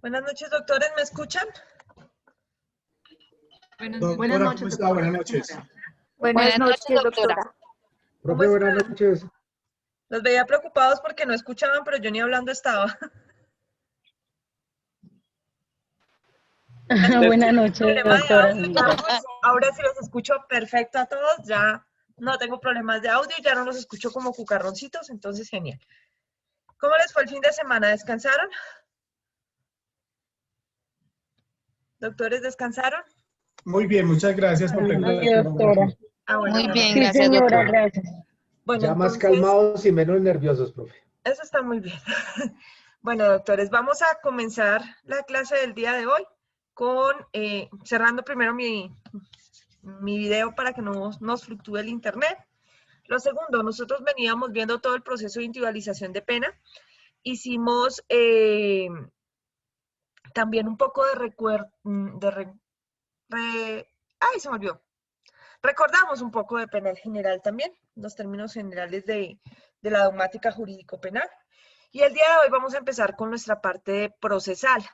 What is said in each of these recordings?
Buenas noches, doctores, ¿me escuchan? Buenas noches, ¿Cómo está? doctora. Buenas noches. Buenas noches, doctora. ¿Cómo Profe, buenas están? noches. Los veía preocupados porque no escuchaban, pero yo ni hablando estaba. Buenas noches, Problema de doctora. audio, ya, ahora sí los escucho perfecto a todos, ya no tengo problemas de audio, ya no los escucho como cucarroncitos, entonces genial. ¿Cómo les fue el fin de semana? ¿Descansaron? ¿Doctores descansaron? Muy bien, muchas gracias por Sí, preguntar, doctora. doctora. Ah, bueno, Muy me bien, alegra. Sí, gracias, señora, doctora. gracias. Bueno, Ya más entonces, calmados y menos nerviosos, profe. eso está muy bien. Bueno, doctores, vamos a comenzar la clase del día de hoy con, cerrando primero mi video para que no nos fluctúe el internet. Lo segundo, nosotros veníamos viendo todo el proceso de individualización de pena. Hicimos también un poco de recuerdo, ay, se me olvidó. Recordamos un poco de penal general también, los términos generales de la dogmática jurídico-penal. Y el día de hoy vamos a empezar con nuestra parte procesal.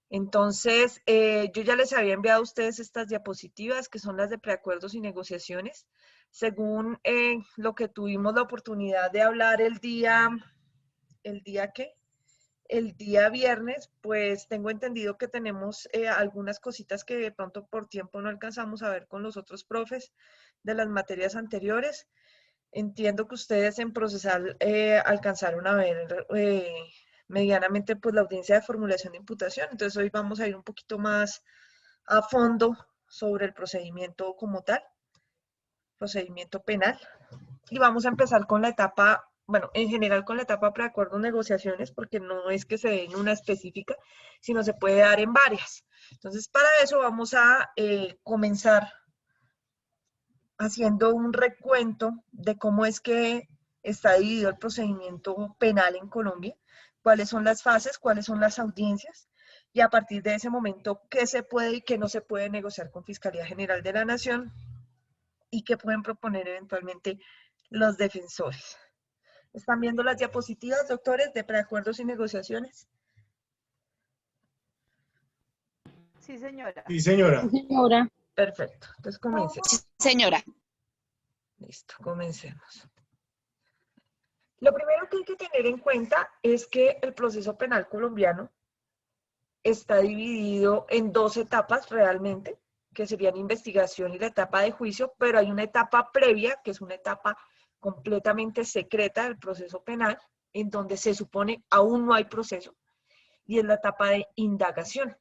Entonces, yo ya les había enviado a ustedes estas diapositivas, que son las de preacuerdos y negociaciones. Según lo que tuvimos la oportunidad de hablar el día ¿qué? El día viernes, pues tengo entendido que tenemos algunas cositas que de pronto por tiempo no alcanzamos a ver con los otros profes de las materias anteriores. Entiendo que ustedes en procesal alcanzaron a ver medianamente pues la audiencia de formulación de imputación. Entonces hoy vamos a ir un poquito más a fondo sobre el procedimiento como tal, procedimiento penal. Y vamos a empezar con la etapa, bueno, en general con la etapa preacuerdo negociaciones, porque no es que se dé en una específica, sino se puede dar en varias. Entonces, para eso vamos a comenzar haciendo un recuento de cómo es que está dividido el procedimiento penal en Colombia, cuáles son las fases, cuáles son las audiencias, y a partir de ese momento, qué se puede y qué no se puede negociar con Fiscalía General de la Nación y qué pueden proponer eventualmente los defensores. ¿Están viendo las diapositivas, doctores, de preacuerdos y negociaciones? Sí, señora. Sí, señora. Señora. Perfecto. Entonces comencemos. Sí, señora. Listo, comencemos. Lo primero que hay que tener en cuenta es que el proceso penal colombiano está dividido en dos etapas realmente, que serían investigación y la etapa de juicio, pero hay una etapa previa, que es una etapa completamente secreta del proceso penal, en donde se supone aún no hay proceso, y es la etapa de indagación.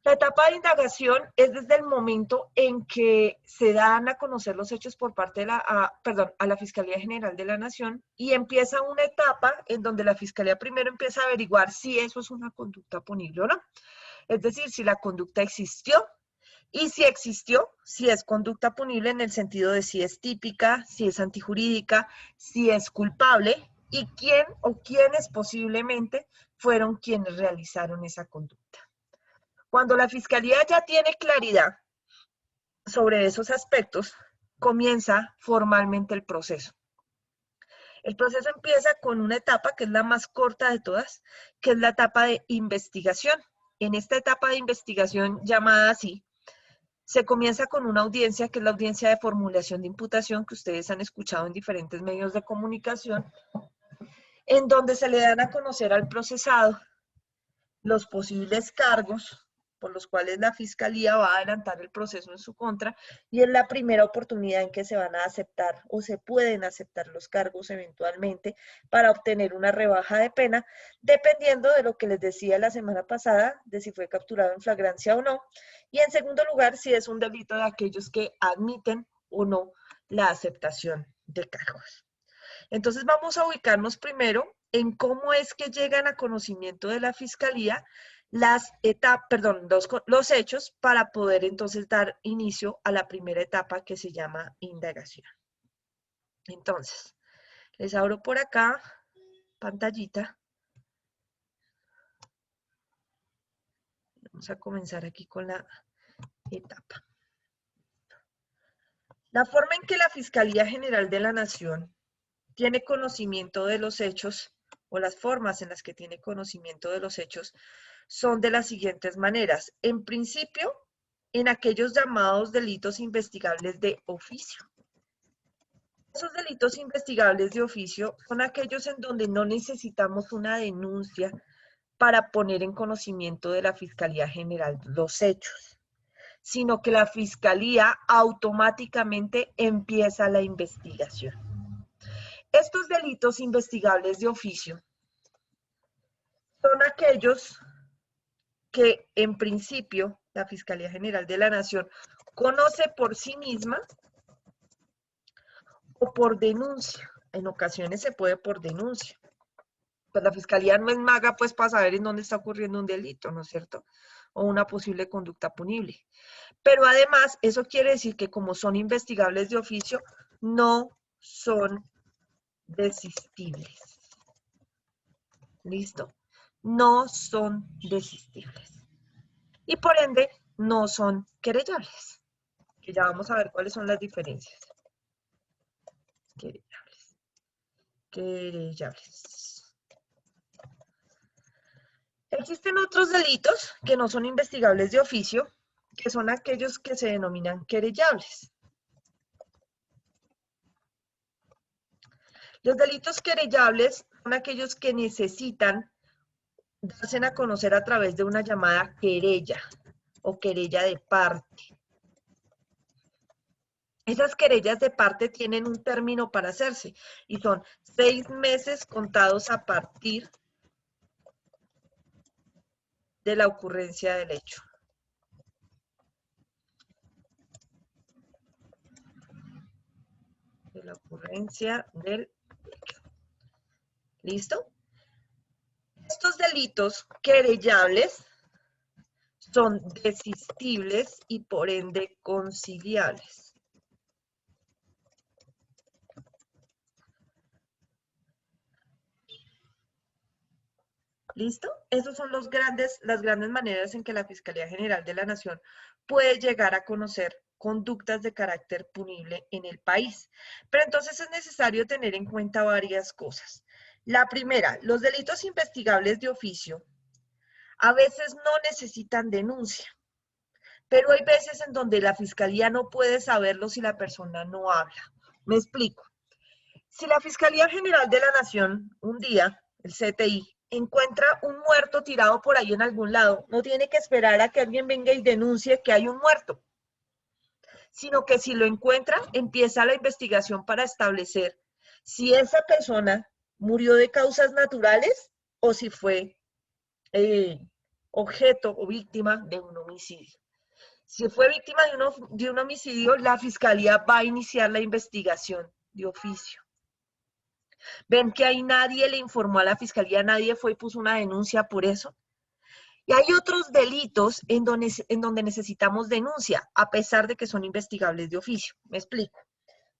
La etapa de indagación es desde el momento en que se dan a conocer los hechos por parte de a la Fiscalía General de la Nación y empieza una etapa en donde la Fiscalía primero empieza a averiguar si eso es una conducta punible o no. Es decir, si la conducta existió y si existió, si es conducta punible en el sentido de si es típica, si es antijurídica, si es culpable y quién o quiénes posiblemente fueron quienes realizaron esa conducta. Cuando la Fiscalía ya tiene claridad sobre esos aspectos, comienza formalmente el proceso. El proceso empieza con una etapa que es la más corta de todas, que es la etapa de investigación. En esta etapa de investigación llamada así, se comienza con una audiencia que es la audiencia de formulación de imputación que ustedes han escuchado en diferentes medios de comunicación, en donde se le dan a conocer al procesado los posibles cargos por los cuales la Fiscalía va a adelantar el proceso en su contra y es la primera oportunidad en que se van a aceptar o se pueden aceptar los cargos eventualmente para obtener una rebaja de pena, dependiendo de lo que les decía la semana pasada, de si fue capturado en flagrancia o no, y en segundo lugar, si es un delito de aquellos que admiten o no la aceptación de cargos. Entonces vamos a ubicarnos primero en cómo es que llegan a conocimiento de la Fiscalía los hechos para poder entonces dar inicio a la primera etapa que se llama indagación. Entonces, les abro por acá, pantallita. Vamos a comenzar aquí con la etapa. La forma en que la Fiscalía General de la Nación tiene conocimiento de los hechos o las formas en las que tiene conocimiento de los hechos son de las siguientes maneras. En principio, en aquellos llamados delitos investigables de oficio. Esos delitos investigables de oficio son aquellos en donde no necesitamos una denuncia para poner en conocimiento de la Fiscalía General los hechos, sino que la Fiscalía automáticamente empieza la investigación. Estos delitos investigables de oficio son aquellos que en principio la Fiscalía General de la Nación conoce por sí misma o por denuncia. En ocasiones se puede por denuncia. Pues la Fiscalía no es maga pues para saber en dónde está ocurriendo un delito, ¿no es cierto? O una posible conducta punible. Pero además, eso quiere decir que como son investigables de oficio, no son desistibles. ¿Listo? No son desistibles. Y por ende, no son querellables. Que ya vamos a ver cuáles son las diferencias. Querellables. Querellables. Existen otros delitos que no son investigables de oficio, que son aquellos que se denominan querellables. Los delitos querellables son aquellos que necesitan darse a conocer a través de una llamada querella o querella de parte. Esas querellas de parte tienen un término para hacerse y son 6 meses contados a partir de la ocurrencia del hecho. De la ocurrencia del hecho. ¿Listo? Estos delitos querellables son desistibles y por ende conciliables. ¿Listo? Esas son las grandes maneras en que la Fiscalía General de la Nación puede llegar a conocer conductas de carácter punible en el país. Pero entonces es necesario tener en cuenta varias cosas. La primera, los delitos investigables de oficio a veces no necesitan denuncia, pero hay veces en donde la Fiscalía no puede saberlo si la persona no habla. Me explico. Si la Fiscalía General de la Nación, un día, el CTI, encuentra un muerto tirado por ahí en algún lado, no tiene que esperar a que alguien venga y denuncie que hay un muerto, sino que si lo encuentra, empieza la investigación para establecer si esa persona murió de causas naturales o si fue objeto o víctima de un homicidio. Si fue víctima de un homicidio, la Fiscalía va a iniciar la investigación de oficio. Ven que ahí nadie le informó a la Fiscalía, nadie fue y puso una denuncia por eso. Y hay otros delitos en donde necesitamos denuncia, a pesar de que son investigables de oficio. Me explico.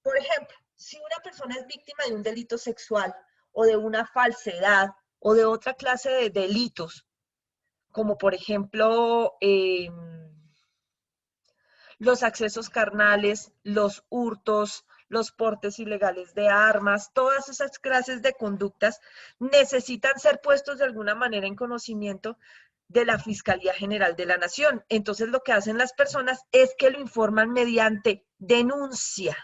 Por ejemplo, si una persona es víctima de un delito sexual o de una falsedad o de otra clase de delitos, como por ejemplo los accesos carnales, los hurtos, los portes ilegales de armas, todas esas clases de conductas necesitan ser puestos de alguna manera en conocimiento de la Fiscalía General de la Nación. Entonces lo que hacen las personas es que lo informan mediante denuncia.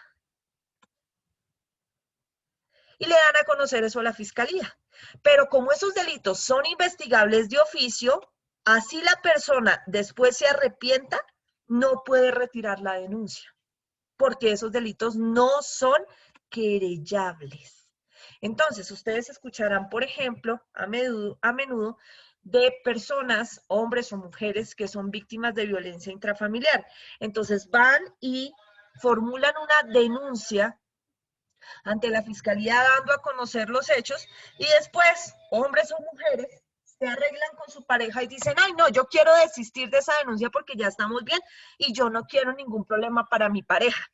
Y le dan a conocer eso a la Fiscalía. Pero como esos delitos son investigables de oficio, así la persona después se arrepienta, no puede retirar la denuncia, porque esos delitos no son querellables. Entonces, ustedes escucharán, por ejemplo, a menudo de personas, hombres o mujeres, que son víctimas de violencia intrafamiliar. Entonces, van y formulan una denuncia ante la Fiscalía dando a conocer los hechos y después, hombres o mujeres, se arreglan con su pareja y dicen, ay no, yo quiero desistir de esa denuncia porque ya estamos bien y yo no quiero ningún problema para mi pareja.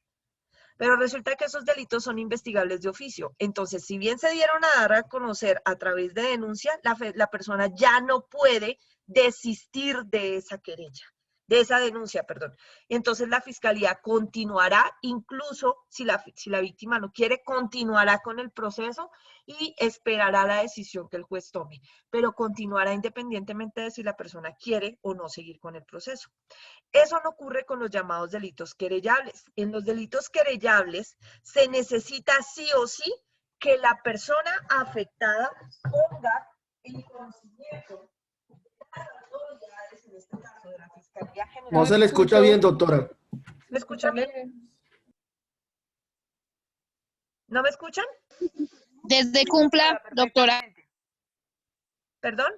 Pero resulta que esos delitos son investigables de oficio. Entonces, si bien se dieron a dar a conocer a través de denuncia, la persona ya no puede desistir de esa querella. de esa denuncia, perdón. Entonces la fiscalía continuará, incluso si la víctima no quiere, continuará con el proceso y esperará la decisión que el juez tome, pero continuará independientemente de si la persona quiere o no seguir con el proceso. Eso no ocurre con los llamados delitos querellables. En los delitos querellables se necesita sí o sí que la persona afectada ponga en conocimiento de las autoridades, en este caso de la Fiscalía General. No se le escucha bien, doctora. ¿Me escuchan bien? ¿No me escuchan? Desde Cumpla, doctora. ¿Perdón?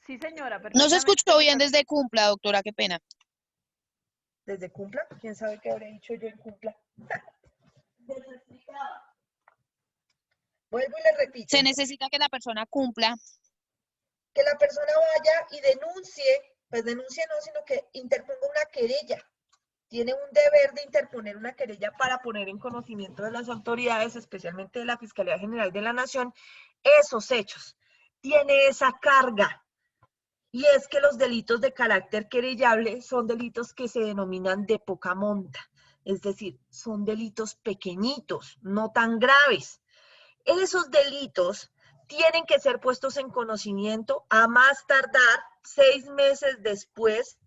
Sí, señora. No se escuchó bien desde Cumpla, doctora, qué pena. ¿Desde Cumpla? ¿Quién sabe qué habré dicho yo en Cumpla? Vuelvo y le repito. Se necesita que la persona cumpla. Que la persona vaya y denuncie, pues denuncie no, sino que interponga una querella. Tiene un deber de interponer una querella para poner en conocimiento de las autoridades, especialmente de la Fiscalía General de la Nación, esos hechos. Tiene esa carga. Y es que los delitos de carácter querellable son delitos que se denominan de poca monta. Es decir, son delitos pequeñitos, no tan graves. Esos delitos tienen que ser puestos en conocimiento a más tardar 6 meses después,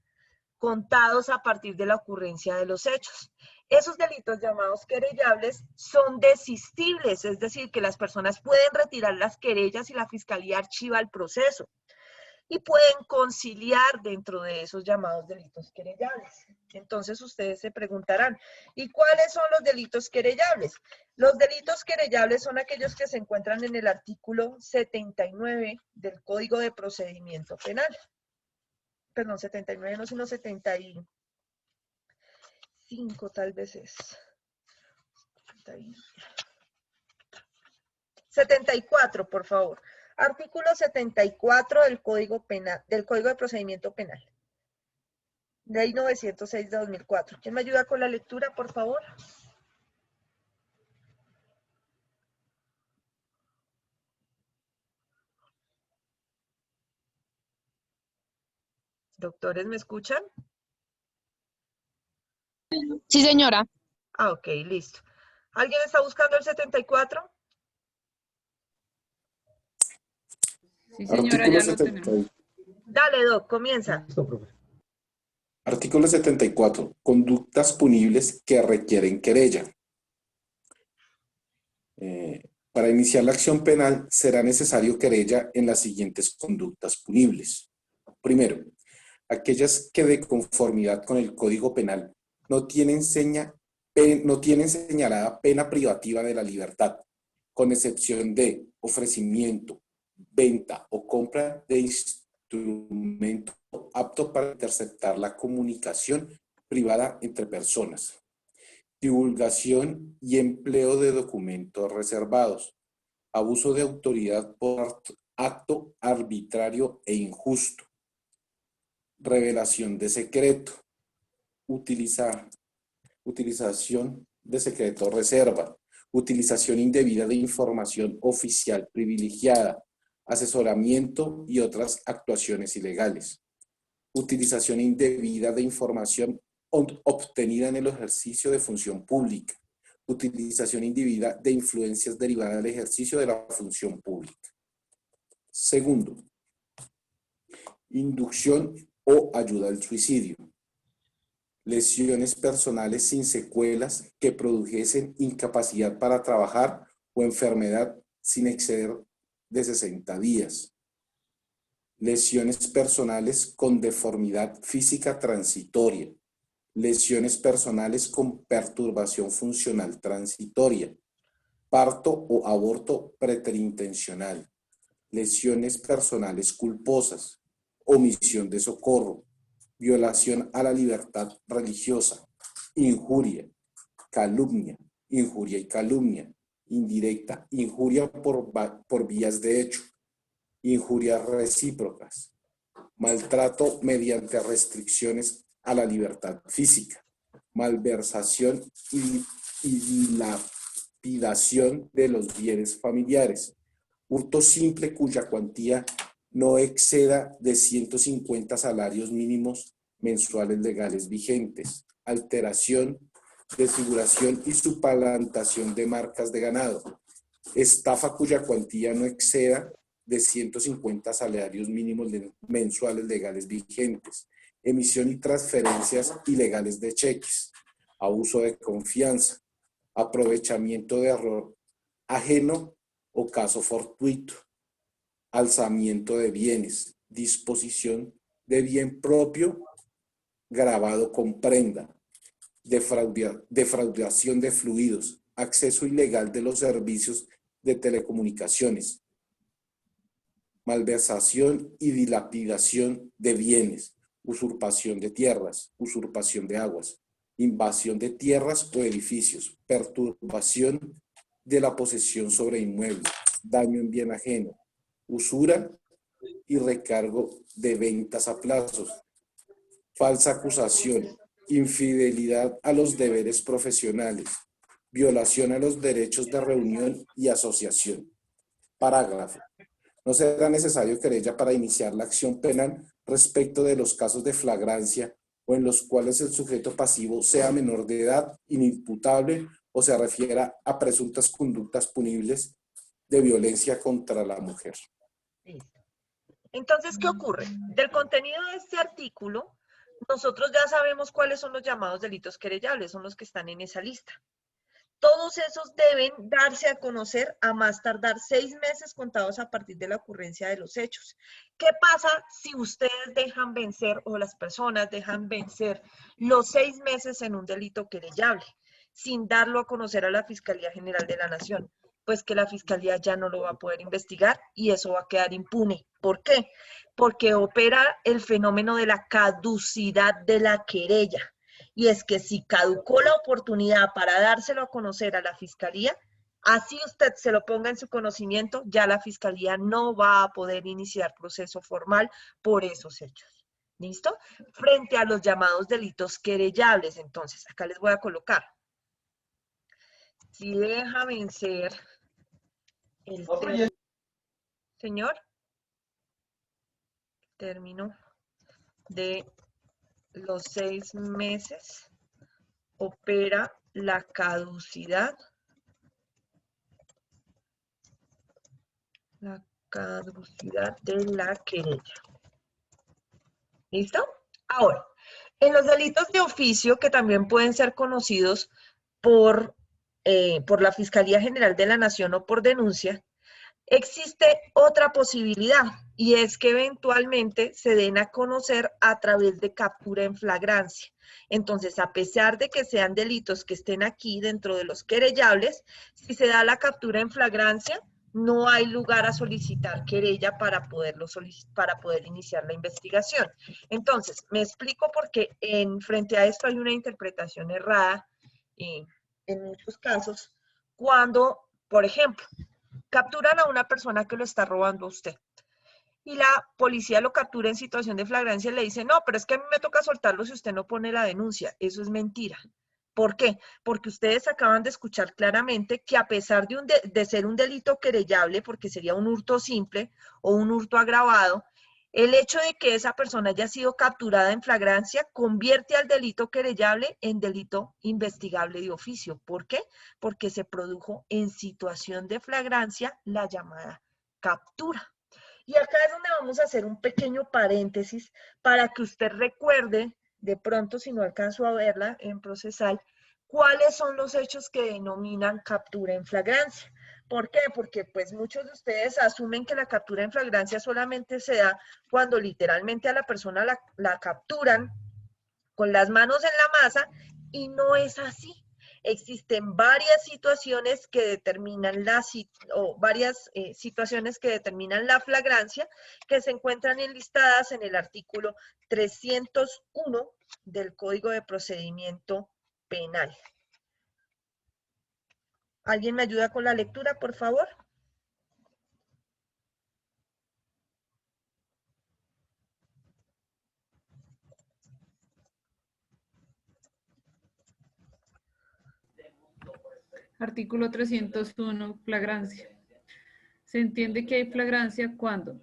contados a partir de la ocurrencia de los hechos. Esos delitos llamados querellables son desistibles, es decir, que las personas pueden retirar las querellas y la fiscalía archiva el proceso y pueden conciliar dentro de esos llamados delitos querellables. Entonces ustedes se preguntarán, ¿y cuáles son los delitos querellables? Los delitos querellables son aquellos que se encuentran en el artículo 79 del Código de Procedimiento Penal. Perdón, 79 no, sino 75 tal vez es. 74, por favor. Artículo 74 del Código Penal, del Código de Procedimiento Penal. Ley 906 de 2004. ¿Quién me ayuda con la lectura, por favor? Doctores, ¿me escuchan? Sí, señora. Ah, ok, listo. ¿Alguien está buscando el 74? Sí, señora, ya lo tenemos. Dale, Doc, comienza. Listo, profe. Artículo 74. Conductas punibles que requieren querella. Para iniciar la acción penal será necesario querella en las siguientes conductas punibles. Primero, aquellas que de conformidad con el Código Penal no tienen señalada pena privativa de la libertad, con excepción de ofrecimiento, venta o compra de instrumento apto para interceptar la comunicación privada entre personas, divulgación y empleo de documentos reservados, abuso de autoridad por acto arbitrario e injusto, revelación de secreto, utilización de secreto reserva, utilización indebida de información oficial privilegiada, asesoramiento y otras actuaciones ilegales, utilización indebida de información obtenida en el ejercicio de función pública, utilización indebida de influencias derivadas del ejercicio de la función pública. Segundo, inducción o ayuda al suicidio. Lesiones personales sin secuelas que produjesen incapacidad para trabajar o enfermedad sin exceder de 60 días. Lesiones personales con deformidad física transitoria. Lesiones personales con perturbación funcional transitoria. Parto o aborto preterintencional. Lesiones personales culposas. Omisión de socorro. Violación a la libertad religiosa, injuria, calumnia, injuria y calumnia, indirecta, injuria por vías de hecho, injurias recíprocas, maltrato mediante restricciones a la libertad física, malversación y dilapidación de los bienes familiares, hurto simple cuya cuantía no exceda de 150 salarios mínimos mensuales legales vigentes, alteración, desfiguración y suplantación de marcas de ganado, estafa cuya cuantía no exceda de 150 salarios mínimos mensuales legales vigentes, emisión y transferencias ilegales de cheques, abuso de confianza, aprovechamiento de error ajeno o caso fortuito, alzamiento de bienes, disposición de bien propio grabado con prenda, defraudación de fluidos, acceso ilegal de los servicios de telecomunicaciones, malversación y dilapidación de bienes, usurpación de tierras, usurpación de aguas, invasión de tierras o edificios, perturbación de la posesión sobre inmuebles, daño en bien ajeno, usura y recargo de ventas a plazos, falsa acusación, infidelidad a los deberes profesionales, violación a los derechos de reunión y asociación. Parágrafo. No será necesario querella para iniciar la acción penal respecto de los casos de flagrancia o en los cuales el sujeto pasivo sea menor de edad, inimputable o se refiera a presuntas conductas punibles de violencia contra la mujer. Listo. Entonces, ¿qué ocurre? Del contenido de este artículo, nosotros ya sabemos cuáles son los llamados delitos querellables, son los que están en esa lista. Todos esos deben darse a conocer a más tardar 6 meses contados a partir de la ocurrencia de los hechos. ¿Qué pasa si ustedes dejan vencer o las personas dejan vencer los 6 meses en un delito querellable sin darlo a conocer a la Fiscalía General de la Nación? Pues que la Fiscalía ya no lo va a poder investigar y eso va a quedar impune. ¿Por qué? Porque opera el fenómeno de la caducidad de la querella. Y es que si caducó la oportunidad para dárselo a conocer a la Fiscalía, así usted se lo ponga en su conocimiento, ya la Fiscalía no va a poder iniciar proceso formal por esos hechos. ¿Listo? Frente a los llamados delitos querellables, entonces, acá les voy a colocar. Si deja vencer el término de los 6 meses, opera la caducidad de la querella. ¿Listo? Ahora, en los delitos de oficio, que también pueden ser conocidos por la Fiscalía General de la Nación o por denuncia, existe otra posibilidad y es que eventualmente se den a conocer a través de captura en flagrancia. Entonces, a pesar de que sean delitos que estén aquí dentro de los querellables, si se da la captura en flagrancia, no hay lugar a solicitar querella para poder iniciar la investigación. Entonces, me explico porque frente a esto hay una interpretación errada en muchos casos cuando, por ejemplo, capturan a una persona que lo está robando a usted y la policía lo captura en situación de flagrancia y le dice, no, pero es que a mí me toca soltarlo si usted no pone la denuncia. Eso es mentira. ¿Por qué? Porque ustedes acaban de escuchar claramente que a pesar de ser un delito querellable, porque sería un hurto simple o un hurto agravado, el hecho de que esa persona haya sido capturada en flagrancia convierte al delito querellable en delito investigable de oficio. ¿Por qué? Porque se produjo en situación de flagrancia la llamada captura. Y acá es donde vamos a hacer un pequeño paréntesis para que usted recuerde, de pronto si no alcanzó a verla en procesal, cuáles son los hechos que denominan captura en flagrancia. ¿Por qué? Porque pues muchos de ustedes asumen que la captura en flagrancia solamente se da cuando literalmente a la persona la capturan con las manos en la masa y no es así. Existen varias situaciones que determinan situaciones que determinan la flagrancia que se encuentran enlistadas en el artículo 301 del Código de Procedimiento Penal. ¿Alguien me ayuda con la lectura, por favor? Artículo 301, flagrancia. Se entiende que hay flagrancia cuando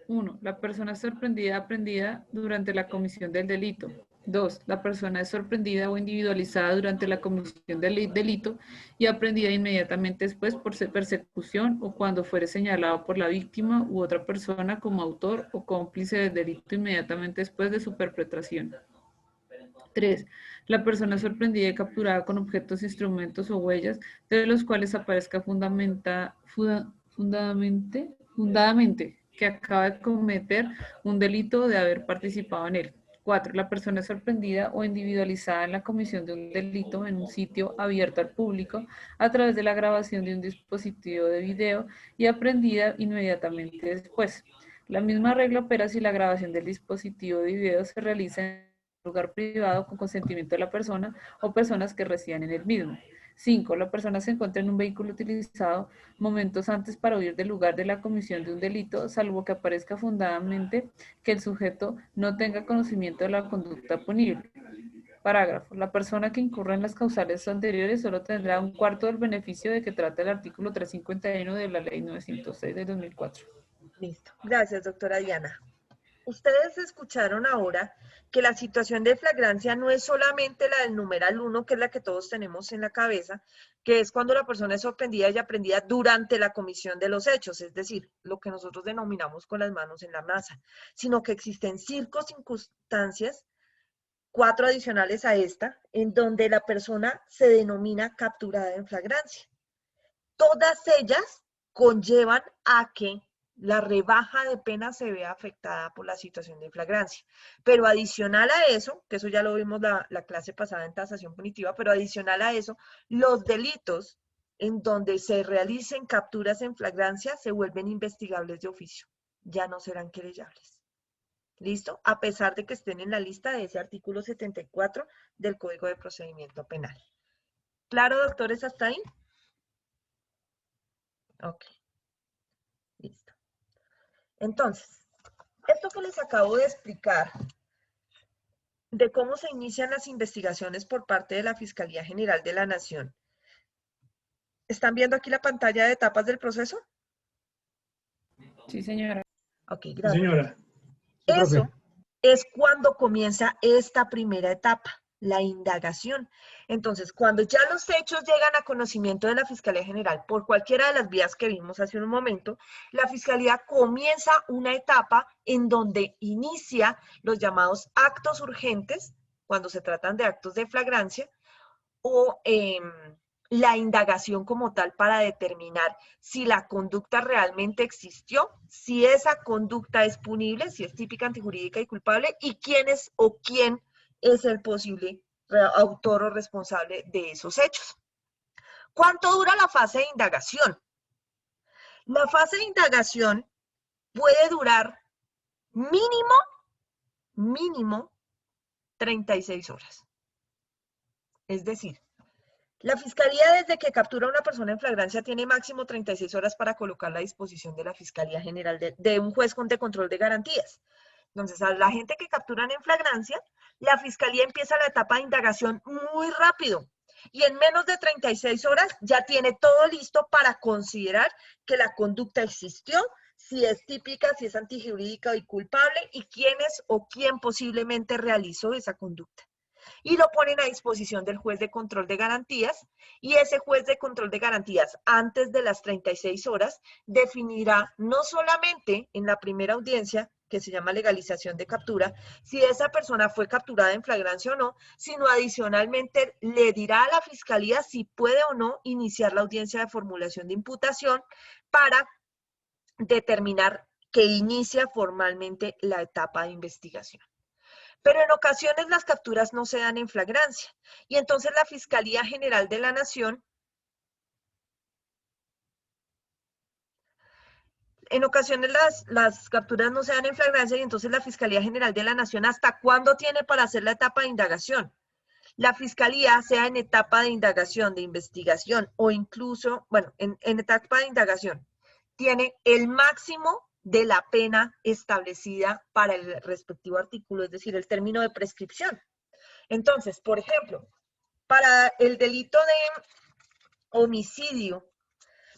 1. La persona es sorprendida o aprendida durante la comisión del delito. 2. La persona es sorprendida o individualizada durante la comisión del delito y aprendida inmediatamente después por persecución o cuando fuere señalado por la víctima u otra persona como autor o cómplice del delito inmediatamente después de su perpetración. 3. La persona es sorprendida y capturada con objetos, instrumentos o huellas de los cuales aparezca fundadamente que acaba de cometer un delito o de haber participado en él. 4. La persona es sorprendida o individualizada en la comisión de un delito en un sitio abierto al público a través de la grabación de un dispositivo de video y aprendida inmediatamente después. La misma regla opera si la grabación del dispositivo de video se realiza en lugar privado con consentimiento de la persona o personas que residan en el mismo. 5. La persona se encuentra en un vehículo utilizado momentos antes para huir del lugar de la comisión de un delito, salvo que aparezca fundadamente que el sujeto no tenga conocimiento de la conducta punible. Parágrafo. La persona que incurra en las causales anteriores solo tendrá un cuarto del beneficio de que trata el artículo 351 de la Ley 906 de 2004. Listo. Gracias, doctora Diana. Ustedes escucharon ahora que la situación de flagrancia no es solamente la del numeral 1, que es la que todos tenemos en la cabeza, que es cuando la persona es sorprendida y aprendida durante la comisión de los hechos, es decir, lo que nosotros denominamos con las manos en la masa, sino que existen circunstancias, 4 adicionales a esta, en donde la persona se denomina capturada en flagrancia. Todas ellas conllevan a que la rebaja de pena se vea afectada por la situación de flagrancia. Pero adicional a eso, que eso ya lo vimos la clase pasada en tasación punitiva, pero adicional a eso, los delitos en donde se realicen capturas en flagrancia se vuelven investigables de oficio, ya no serán querellables. ¿Listo? A pesar de que estén en la lista de ese artículo 74 del Código de Procedimiento Penal. ¿Claro, doctores, hasta ahí? Ok. Listo. Entonces, esto que les acabo de explicar de cómo se inician las investigaciones por parte de la Fiscalía General de la Nación. ¿Están viendo aquí la pantalla de etapas del proceso? Sí, señora. Ok, Sí, gracias. señora. Sí, Eso profe. es cuando comienza esta primera etapa, la indagación. Entonces, cuando ya los hechos llegan a conocimiento de la Fiscalía General por cualquiera de las vías que vimos hace un momento, la Fiscalía comienza una etapa en donde inicia los llamados actos urgentes, cuando se tratan de actos de flagrancia, o la indagación como tal para determinar si la conducta realmente existió, si esa conducta es punible, si es típica, antijurídica y culpable, y quién es o quién es el posible autor o responsable de esos hechos. ¿Cuánto dura la fase de indagación? La fase de indagación puede durar mínimo 36 horas. Es decir, la Fiscalía, desde que captura a una persona en flagrancia, tiene máximo 36 horas para colocarla a disposición de la Fiscalía General de un juez de control de garantías. Entonces, a la gente que capturan en flagrancia, la Fiscalía empieza la etapa de indagación muy rápido. Y en menos de 36 horas ya tiene todo listo para considerar que la conducta existió, si es típica, si es antijurídica y culpable, y quién es o quién posiblemente realizó esa conducta. Y lo ponen a disposición del juez de control de garantías, y ese juez de control de garantías, antes de las 36 horas, definirá no solamente en la primera audiencia, que se llama legalización de captura, si esa persona fue capturada en flagrancia o no, sino adicionalmente le dirá a la Fiscalía si puede o no iniciar la audiencia de formulación de imputación para determinar que inicia formalmente la etapa de investigación. Pero en ocasiones las capturas no se dan en flagrancia. Y entonces la Fiscalía General de la Nación, en ocasiones las capturas no se dan en flagrancia, y entonces la Fiscalía General de la Nación, ¿hasta cuándo tiene para hacer la etapa de indagación? La Fiscalía, sea en etapa de indagación, de investigación, o incluso, bueno, en etapa de indagación, tiene el máximo de la pena establecida para el respectivo artículo, es decir, el término de prescripción. Entonces, por ejemplo, para el delito de homicidio,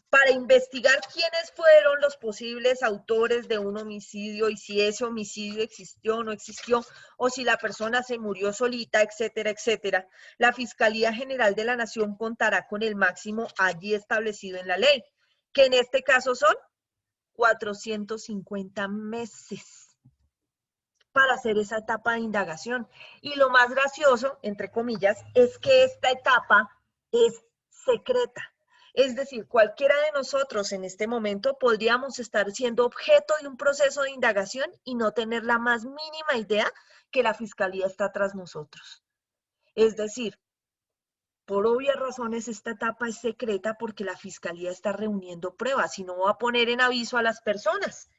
para investigar quiénes fueron los posibles autores de un homicidio y si ese homicidio existió o no existió, o si la persona se murió solita, etcétera, etcétera. La Fiscalía General de la Nación contará con el máximo allí establecido en la ley, que en este caso son 450 meses para hacer esa etapa de indagación. Y lo más gracioso, entre comillas, es que esta etapa es secreta. Es decir, cualquiera de nosotros en este momento podríamos estar siendo objeto de un proceso de indagación y no tener la más mínima idea que la Fiscalía está tras nosotros. Es decir, por obvias razones esta etapa es secreta porque la Fiscalía está reuniendo pruebas y no va a poner en aviso a las personas.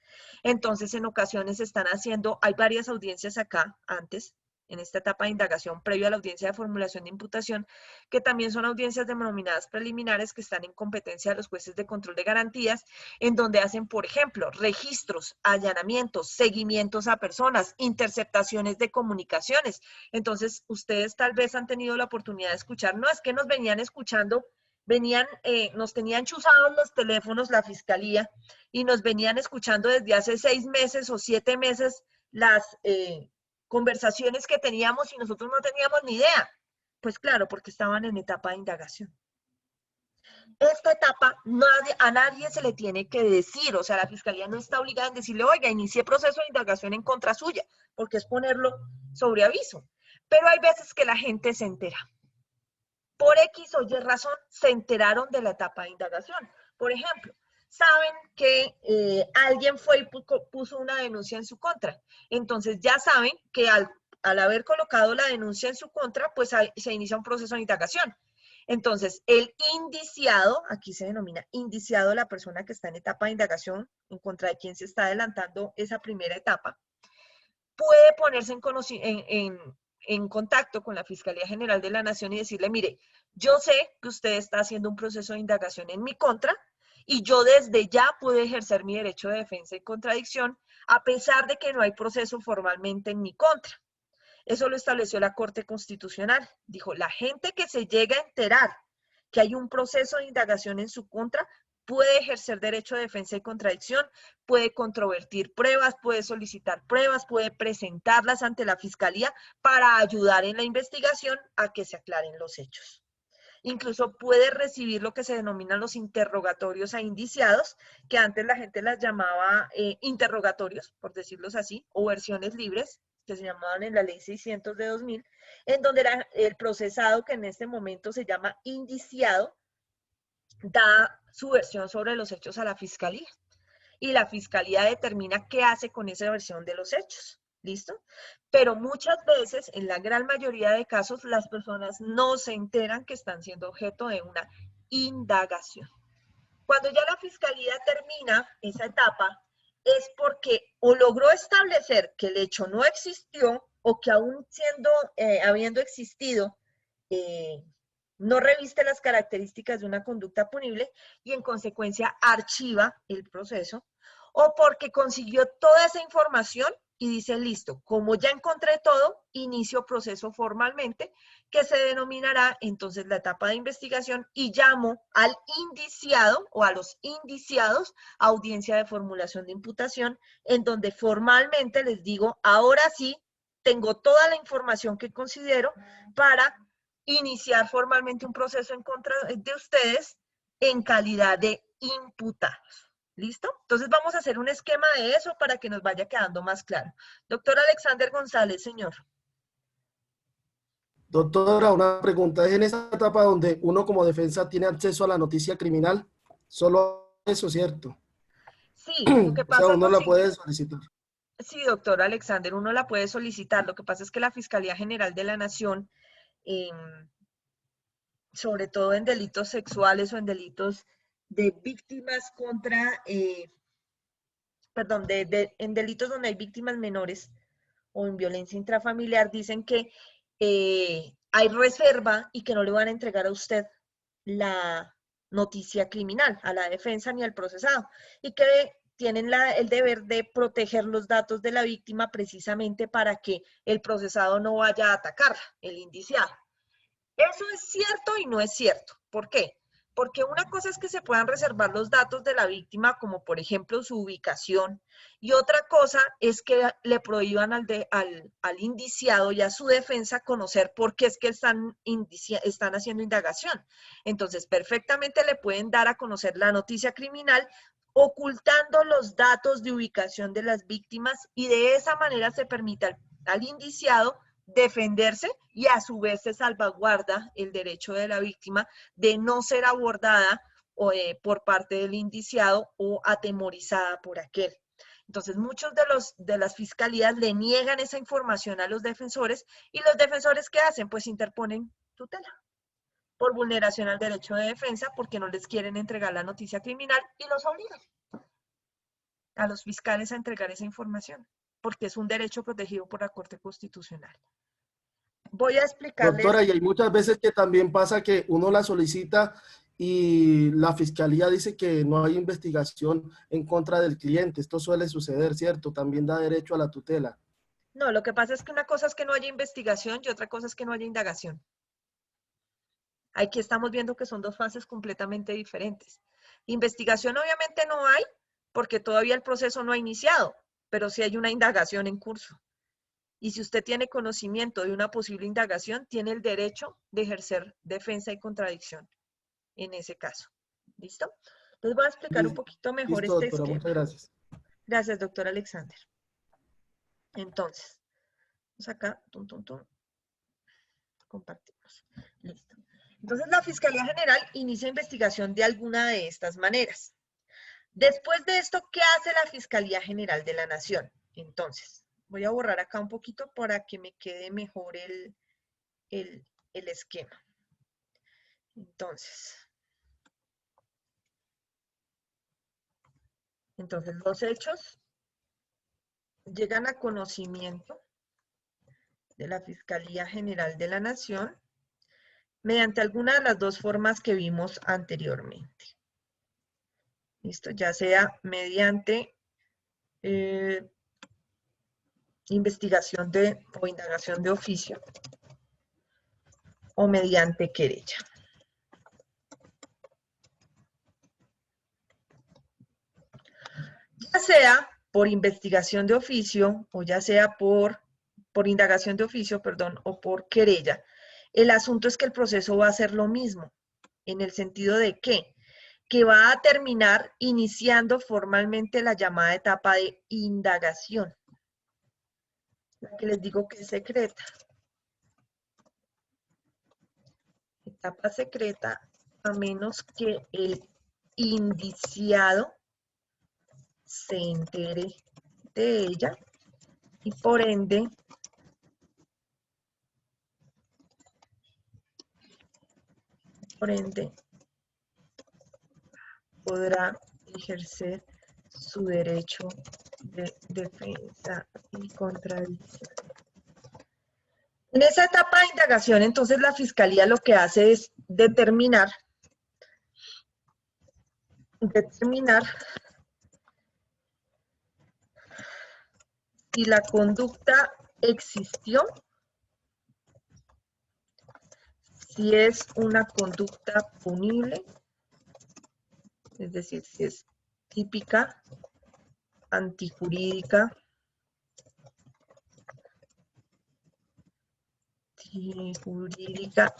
Entonces, en ocasiones están haciendo, hay varias audiencias acá antes, en esta etapa de indagación previo a la audiencia de formulación de imputación, que también son audiencias denominadas preliminares que están en competencia de los jueces de control de garantías, en donde hacen, por ejemplo, registros, allanamientos, seguimientos a personas, interceptaciones de comunicaciones. Entonces, ustedes tal vez han tenido la oportunidad de escuchar, no es que nos venían escuchando, nos tenían chuzados los teléfonos, la Fiscalía, y nos venían escuchando desde hace 6 meses o 7 meses las conversaciones que teníamos y nosotros no teníamos ni idea. Pues claro, porque estaban en etapa de indagación. Esta etapa a nadie se le tiene que decir, o sea, la Fiscalía no está obligada a decirle, oiga, inicié proceso de indagación en contra suya, porque es ponerlo sobre aviso. Pero hay veces que la gente se entera. Por X o Y razón, se enteraron de la etapa de indagación. Por ejemplo, saben que alguien fue y puso una denuncia en su contra. Entonces ya saben que al haber colocado la denuncia en su contra, pues se inicia un proceso de indagación. Entonces, el indiciado, aquí se denomina indiciado la persona que está en etapa de indagación, en contra de quien se está adelantando esa primera etapa, puede ponerse en contacto con la Fiscalía General de la Nación y decirle, mire, yo sé que usted está haciendo un proceso de indagación en mi contra, y yo desde ya puedo ejercer mi derecho de defensa y contradicción, a pesar de que no hay proceso formalmente en mi contra. Eso lo estableció la Corte Constitucional. Dijo, la gente que se llega a enterar que hay un proceso de indagación en su contra, puede ejercer derecho de defensa y contradicción, puede controvertir pruebas, puede solicitar pruebas, puede presentarlas ante la Fiscalía para ayudar en la investigación a que se aclaren los hechos. Incluso puede recibir lo que se denominan los interrogatorios a indiciados, que antes la gente las llamaba interrogatorios, por decirlos así, o versiones libres, que se llamaban en la ley 600 de 2000, en donde el procesado, que en este momento se llama indiciado, da su versión sobre los hechos a la Fiscalía. Y la Fiscalía determina qué hace con esa versión de los hechos. ¿Listo? Pero muchas veces, en la gran mayoría de casos, las personas no se enteran que están siendo objeto de una indagación. Cuando ya la Fiscalía termina esa etapa, es porque o logró establecer que el hecho no existió o que aún habiendo existido, no reviste las características de una conducta punible y en consecuencia archiva el proceso, o porque consiguió toda esa información y dice, listo, como ya encontré todo, inicio proceso formalmente, que se denominará entonces la etapa de investigación y llamo al indiciado o a los indiciados a audiencia de formulación de imputación, en donde formalmente les digo, ahora sí, tengo toda la información que considero para iniciar formalmente un proceso en contra de ustedes en calidad de imputados. ¿Listo? Entonces vamos a hacer un esquema de eso para que nos vaya quedando más claro. Doctor Alexander González, señor. Doctora, una pregunta. ¿Es en esa etapa donde uno como defensa tiene acceso a la noticia criminal? Solo eso, ¿cierto? Sí, lo que pasa o sea, uno es la puede solicitar. Sí, doctor Alexander, uno la puede solicitar. Lo que pasa es que la Fiscalía General de la Nación, sobre todo en delitos sexuales o en delitos de víctimas contra, en delitos donde hay víctimas menores o en violencia intrafamiliar, dicen que hay reserva y que no le van a entregar a usted la noticia criminal, a la defensa ni al procesado, y que tienen el deber de proteger los datos de la víctima precisamente para que el procesado no vaya a atacarla, el indiciado. Eso es cierto y no es cierto. ¿Por qué? Porque una cosa es que se puedan reservar los datos de la víctima, como por ejemplo su ubicación, y otra cosa es que le prohíban al indiciado y a su defensa conocer por qué es que están haciendo indagación. Entonces, perfectamente le pueden dar a conocer la noticia criminal ocultando los datos de ubicación de las víctimas y de esa manera se permite al indiciado defenderse y a su vez se salvaguarda el derecho de la víctima de no ser abordada por parte del indiciado o atemorizada por aquel. Entonces, muchos de las fiscalías le niegan esa información a los defensores y los defensores, ¿qué hacen? Pues interponen tutela por vulneración al derecho de defensa porque no les quieren entregar la noticia criminal y los obligan a los fiscales a entregar esa información porque es un derecho protegido por la Corte Constitucional. Voy a explicarles. Doctora, y hay muchas veces que también pasa que uno la solicita y la fiscalía dice que no hay investigación en contra del cliente. Esto suele suceder, ¿cierto? También da derecho a la tutela. No, lo que pasa es que una cosa es que no haya investigación y otra cosa es que no haya indagación. Aquí estamos viendo que son dos fases completamente diferentes. Investigación obviamente no hay porque todavía el proceso no ha iniciado, pero sí hay una indagación en curso. Y si usted tiene conocimiento de una posible indagación, tiene el derecho de ejercer defensa y contradicción en ese caso. ¿Listo? Entonces voy a explicar un poquito mejor Listo, este doctora, esquema. muchas gracias. Gracias, doctor Alexander. Entonces, vamos acá, compartimos. Listo. Entonces, la Fiscalía General inicia investigación de alguna de estas maneras. Después de esto, ¿qué hace la Fiscalía General de la Nación? Entonces, voy a borrar acá un poquito para que me quede mejor el esquema. Entonces, los hechos llegan a conocimiento de la Fiscalía General de la Nación mediante alguna de las dos formas que vimos anteriormente. ¿Listo? Ya sea mediante investigación o indagación de oficio o mediante querella. Ya sea por investigación de oficio o ya sea por indagación de oficio, perdón, o por querella, el asunto es que el proceso va a ser lo mismo, en el sentido de que va a terminar iniciando formalmente la llamada etapa de indagación, la que les digo que es secreta. Etapa secreta, a menos que el indiciado se entere de ella y por ende podrá ejercer su derecho de defensa y contradicción. En esa etapa de indagación, entonces, la Fiscalía lo que hace es determinar si la conducta existió, si es una conducta punible, es decir, si es típica, antijurídica,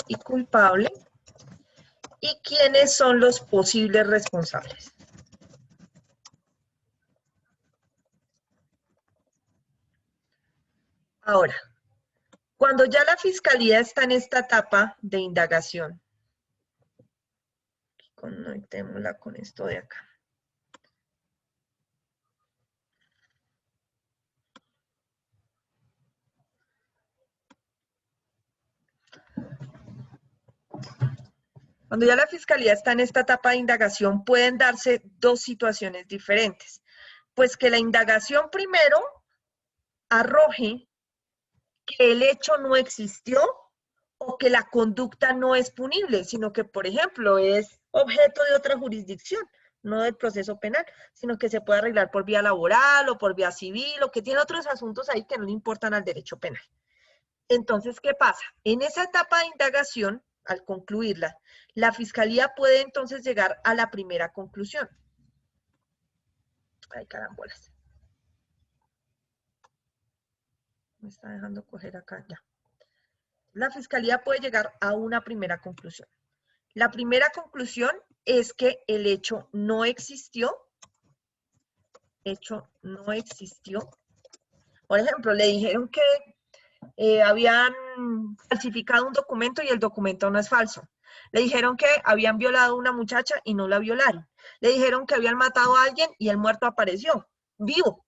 y culpable, y quiénes son los posibles responsables. Ahora, cuando ya la Fiscalía está en esta etapa de indagación, conectémosla con esto de acá. Cuando ya la Fiscalía está en esta etapa de indagación, pueden darse dos situaciones diferentes. Pues que la indagación primero arroje que el hecho no existió o que la conducta no es punible, sino que, por ejemplo, es objeto de otra jurisdicción, no del proceso penal, sino que se puede arreglar por vía laboral o por vía civil o que tiene otros asuntos ahí que no le importan al derecho penal. Entonces, ¿qué pasa? En esa etapa de indagación, al concluirla, La fiscalía puede entonces llegar a la primera conclusión. Ay, carambolas. Me está dejando coger acá ya. La fiscalía puede llegar a una primera conclusión. La primera conclusión es que el hecho no existió. Hecho no existió. Por ejemplo, le dijeron que habían falsificado un documento y el documento no es falso. Le dijeron que habían violado a una muchacha y no la violaron. Le dijeron que habían matado a alguien y el muerto apareció, vivo.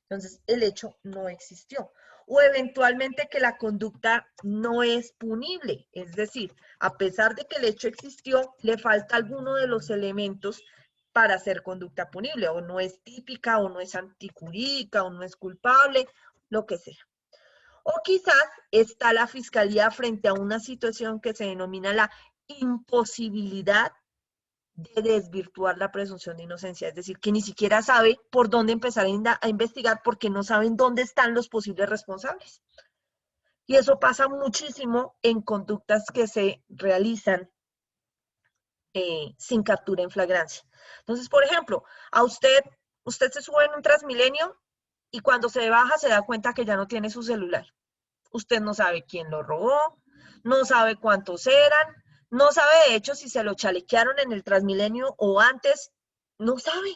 Entonces, el hecho no existió. O eventualmente que la conducta no es punible. Es decir, a pesar de que el hecho existió, le falta alguno de los elementos para ser conducta punible. O no es típica, o no es antijurídica, o no es culpable, lo que sea. O quizás está la fiscalía frente a una situación que se denomina la imposibilidad de desvirtuar la presunción de inocencia, es decir, que ni siquiera sabe por dónde empezar a investigar porque no saben dónde están los posibles responsables. Y eso pasa muchísimo en conductas que se realizan sin captura en flagrancia. Entonces, por ejemplo, a usted se sube en un Transmilenio y cuando se baja se da cuenta que ya no tiene su celular. Usted no sabe quién lo robó, no sabe cuántos eran, no sabe de hecho si se lo chalequearon en el Transmilenio o antes, no sabe.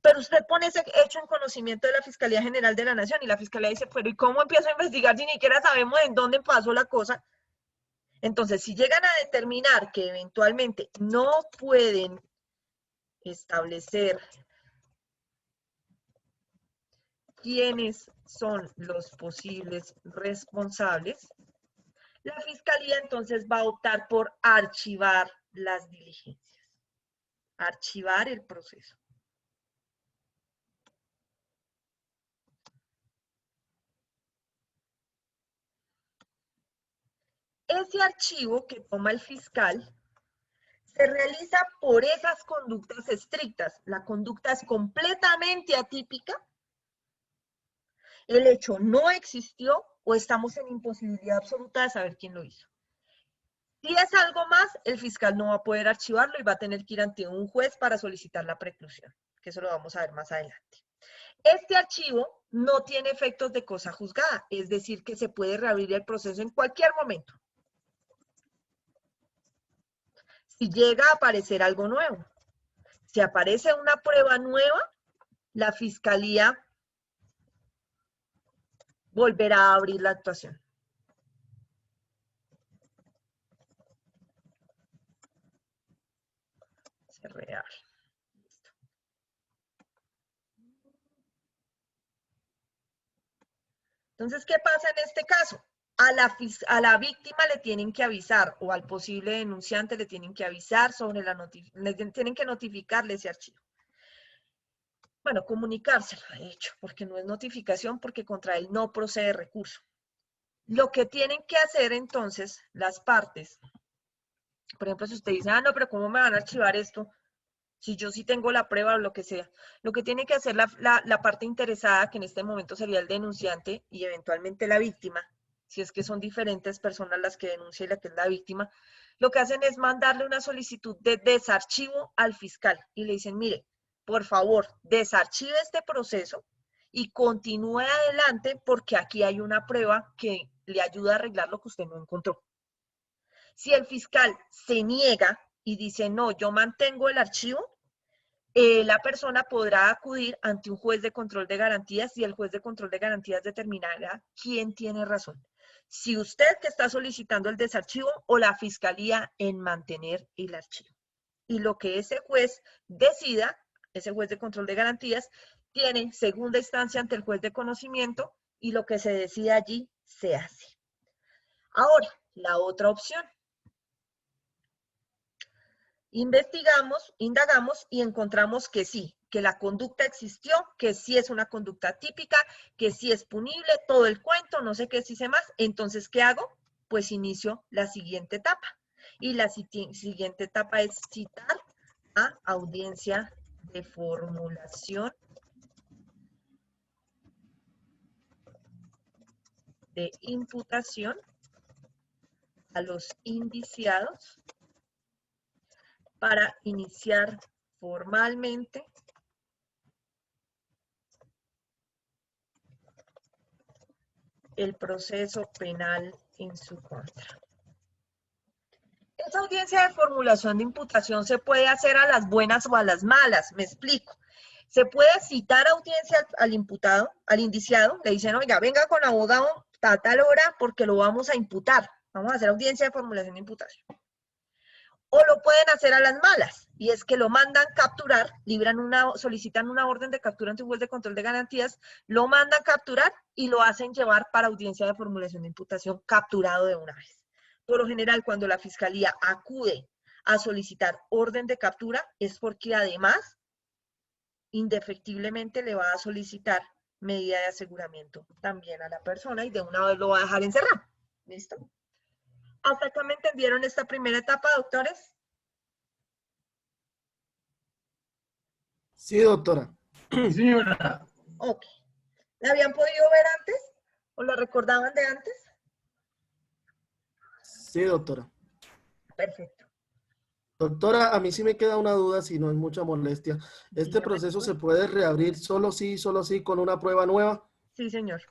Pero usted pone ese hecho en conocimiento de la Fiscalía General de la Nación y la Fiscalía dice, pero ¿y cómo empiezo a investigar si ni siquiera sabemos en dónde pasó la cosa? Entonces, si llegan a determinar que eventualmente no pueden establecer quiénes son los posibles responsables, la fiscalía entonces va a optar por archivar las diligencias, archivar el proceso. Ese archivo que toma el fiscal se realiza por esas conductas estrictas. La conducta es completamente atípica, el hecho no existió o estamos en imposibilidad absoluta de saber quién lo hizo. Si es algo más, el fiscal no va a poder archivarlo y va a tener que ir ante un juez para solicitar la preclusión, que eso lo vamos a ver más adelante. Este archivo no tiene efectos de cosa juzgada, es decir, que se puede reabrir el proceso en cualquier momento. Si llega a aparecer algo nuevo, si aparece una prueba nueva, la fiscalía volverá a abrir la actuación. Se reabre. Listo. Entonces, ¿qué pasa en este caso? A la víctima le tienen que avisar, o al posible denunciante le tienen que avisar sobre le tienen que notificarle ese archivo. Bueno, comunicárselo, de hecho, porque no es notificación, porque contra él no procede recurso. Lo que tienen que hacer entonces las partes, por ejemplo, si usted dice, ah, no, pero ¿cómo me van a archivar esto? Si yo sí tengo la prueba o lo que sea. Lo que tiene que hacer la parte interesada, que en este momento sería el denunciante y eventualmente la víctima, si es que son diferentes personas las que denuncian y la que es la víctima, lo que hacen es mandarle una solicitud de desarchivo al fiscal y le dicen, mire, por favor, desarchive este proceso y continúe adelante porque aquí hay una prueba que le ayuda a arreglar lo que usted no encontró. Si el fiscal se niega y dice, no, yo mantengo el archivo, la persona podrá acudir ante un juez de control de garantías y el juez de control de garantías determinará quién tiene razón. Si usted que está solicitando el desarchivo o la fiscalía en mantener el archivo. Y lo que ese juez decida, ese juez de control de garantías, tiene segunda instancia ante el juez de conocimiento y lo que se decida allí se hace. Ahora, la otra opción. Investigamos, indagamos y encontramos que sí, que la conducta existió, que sí es una conducta típica, que sí es punible, todo el cuento, no sé qué si sé más. Entonces, ¿qué hago? Pues inicio la siguiente etapa. Y la siguiente etapa es citar a audiencia de formulación de imputación a los indiciados para iniciar formalmente el proceso penal en su contra. Esa audiencia de formulación de imputación se puede hacer a las buenas o a las malas, me explico. Se puede citar audiencia al imputado, al indiciado, le dicen, oiga, venga con abogado a tal hora porque lo vamos a imputar. Vamos a hacer audiencia de formulación de imputación. O lo pueden hacer a las malas, y es que lo mandan capturar, solicitan una orden de captura ante un juez de control de garantías, lo mandan capturar y lo hacen llevar para audiencia de formulación de imputación capturado de una vez. Por lo general, cuando la fiscalía acude a solicitar orden de captura, es porque además, indefectiblemente le va a solicitar medida de aseguramiento también a la persona y de una vez lo va a dejar encerrado. ¿Listo? ¿Hasta acá me entendieron esta primera etapa, doctores? Sí, doctora. Sí, señora. Ok. ¿La habían podido ver antes? ¿O la recordaban de antes? Sí, doctora. Perfecto. Doctora, a mí sí me queda una duda, si no es mucha molestia. ¿Este Dígame, proceso doctor. se puede reabrir solo sí, con una prueba nueva? Sí, señor.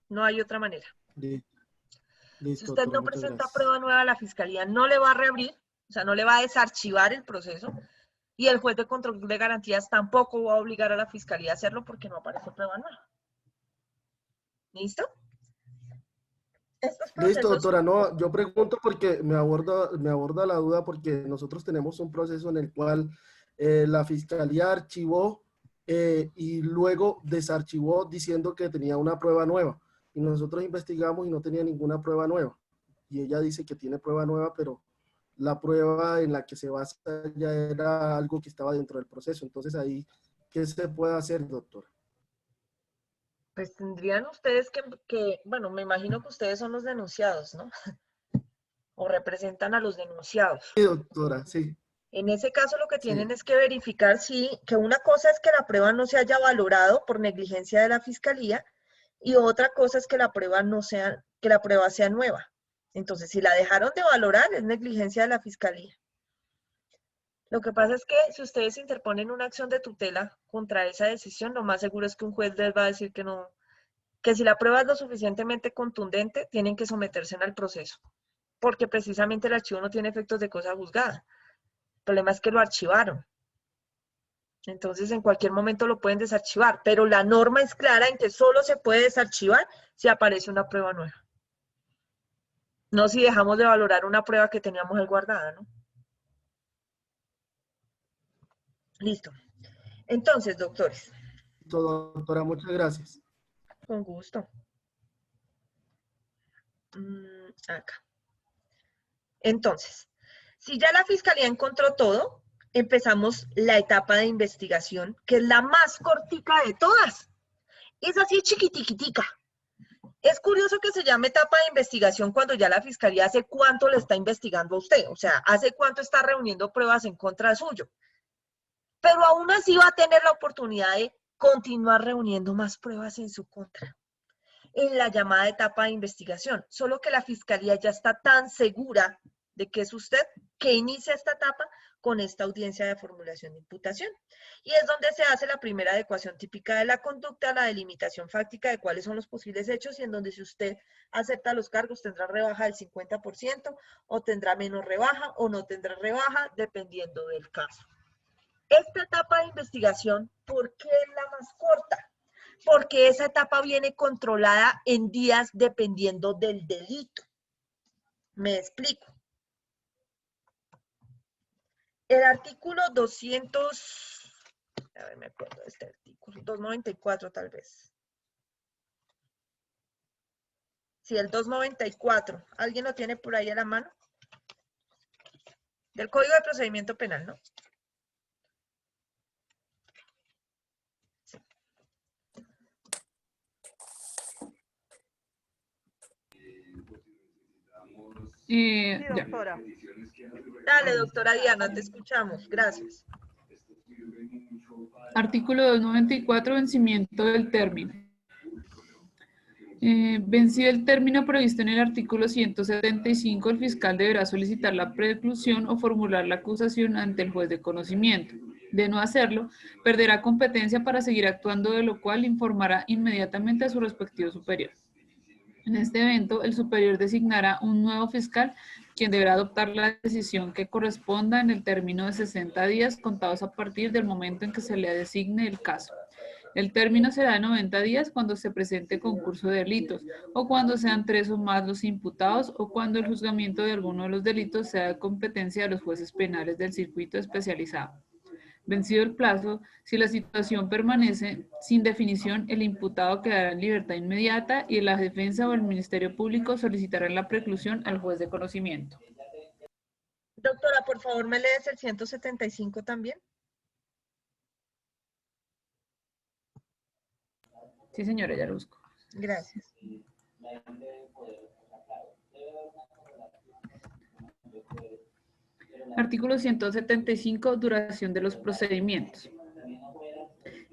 No hay otra manera. Listo, Si usted doctora, no muchas presenta gracias. prueba nueva a la fiscalía, no le va a reabrir, o sea, no le va a desarchivar el proceso, y el juez de control de garantías tampoco va a obligar a la fiscalía a hacerlo porque no aparece prueba nueva. ¿Listo? Estos Listo, procesos, doctora. No, yo pregunto porque me aborda la duda porque nosotros tenemos un proceso en el cual la fiscalía archivó y luego desarchivó diciendo que tenía una prueba nueva. Y nosotros investigamos y no tenía ninguna prueba nueva. Y ella dice que tiene prueba nueva, pero la prueba en la que se basa ya era algo que estaba dentro del proceso. Entonces ahí, ¿qué se puede hacer, doctora? pues tendrían ustedes bueno, me imagino que ustedes son los denunciados, ¿no? O representan a los denunciados. Sí, doctora, sí. En ese caso lo que Sí. tienen es que verificar que una cosa es que la prueba no se haya valorado por negligencia de la fiscalía y otra cosa es que la prueba sea nueva. Entonces, si la dejaron de valorar, es negligencia de la fiscalía. Lo que pasa es que si ustedes interponen una acción de tutela contra esa decisión, lo más seguro es que un juez les va a decir que no, que si la prueba es lo suficientemente contundente, tienen que someterse al proceso, porque precisamente el archivo no tiene efectos de cosa juzgada. El problema es que lo archivaron. Entonces, en cualquier momento lo pueden desarchivar, pero la norma es clara en que solo se puede desarchivar si aparece una prueba nueva. No si dejamos de valorar una prueba que teníamos ahí guardada, ¿no? Listo. Entonces, doctores. Doctora, muchas gracias. Con gusto. Acá. Entonces, si ya la fiscalía encontró todo, empezamos la etapa de investigación, que es la más cortica de todas. Es así chiquitiquitica. Es curioso que se llame etapa de investigación cuando ya la fiscalía hace cuánto le está investigando a usted, o sea, hace cuánto está reuniendo pruebas en contra suyo. Pero aún así va a tener la oportunidad de continuar reuniendo más pruebas en su contra en la llamada etapa de investigación, solo que la fiscalía ya está tan segura de que es usted que inicia esta etapa con esta audiencia de formulación de imputación. Y es donde se hace la primera adecuación típica de la conducta, la delimitación fáctica de cuáles son los posibles hechos y en donde si usted acepta los cargos tendrá rebaja del 50% o tendrá menos rebaja o no tendrá rebaja dependiendo del caso. Esta etapa de investigación, ¿por qué es la más corta? Porque esa etapa viene controlada en días dependiendo del delito. Me explico. El artículo 200, a ver, me acuerdo de este artículo, 294 tal vez. Sí, el 294. ¿Alguien lo tiene por ahí a la mano? Del Código de Procedimiento Penal, ¿no? Sí, doctora. Dale, doctora Diana, te escuchamos. Gracias. Artículo 294, vencimiento del término. Vencido el término previsto en el artículo 175, el fiscal deberá solicitar la preclusión o formular la acusación ante el juez de conocimiento. De no hacerlo, perderá competencia para seguir actuando, de lo cual informará inmediatamente a su respectivo superior. En este evento, el superior designará un nuevo fiscal, quien deberá adoptar la decisión que corresponda en el término de 60 días contados a partir del momento en que se le designe el caso. El término será de 90 días cuando se presente concurso de delitos, o cuando sean 3 o más los imputados, o cuando el juzgamiento de alguno de los delitos sea de competencia de los jueces penales del circuito especializado. Vencido el plazo, si la situación permanece sin definición, el imputado quedará en libertad inmediata y la defensa o el Ministerio Público solicitarán la preclusión al juez de conocimiento. Doctora, por favor, ¿me lees el 175 también? Sí, señora, ya lo busco. Gracias. Artículo 175, duración de los procedimientos.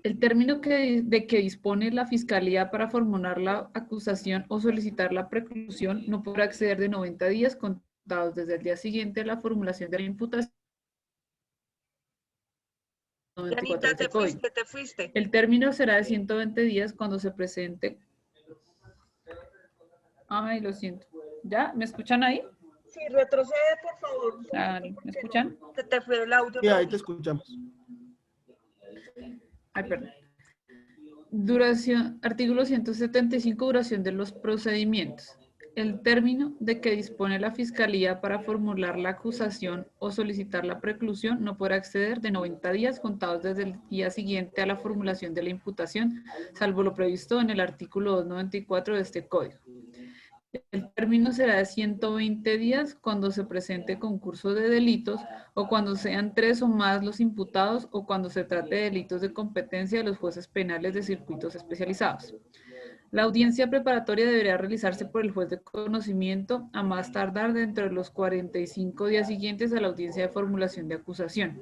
El término de que dispone la Fiscalía para formular la acusación o solicitar la preclusión no podrá exceder de 90 días contados desde el día siguiente a la formulación de la imputación. Janita, te fuiste. El término será de 120 días cuando se presente. Ay, lo siento. ¿Ya? ¿Me escuchan ahí? Sí, retrocede, por favor. ¿Me escuchan? Te fue el audio. Sí, ahí te escuchamos. Ay, perdón. Duración, artículo 175, duración de los procedimientos. El término de que dispone la Fiscalía para formular la acusación o solicitar la preclusión no podrá exceder de 90 días contados desde el día siguiente a la formulación de la imputación, salvo lo previsto en el artículo 294 de este Código. El término será de 120 días cuando se presente concurso de delitos o cuando sean 3 o más los imputados o cuando se trate de delitos de competencia de los jueces penales de circuitos especializados. La audiencia preparatoria deberá realizarse por el juez de conocimiento a más tardar dentro de los 45 días siguientes a la audiencia de formulación de acusación.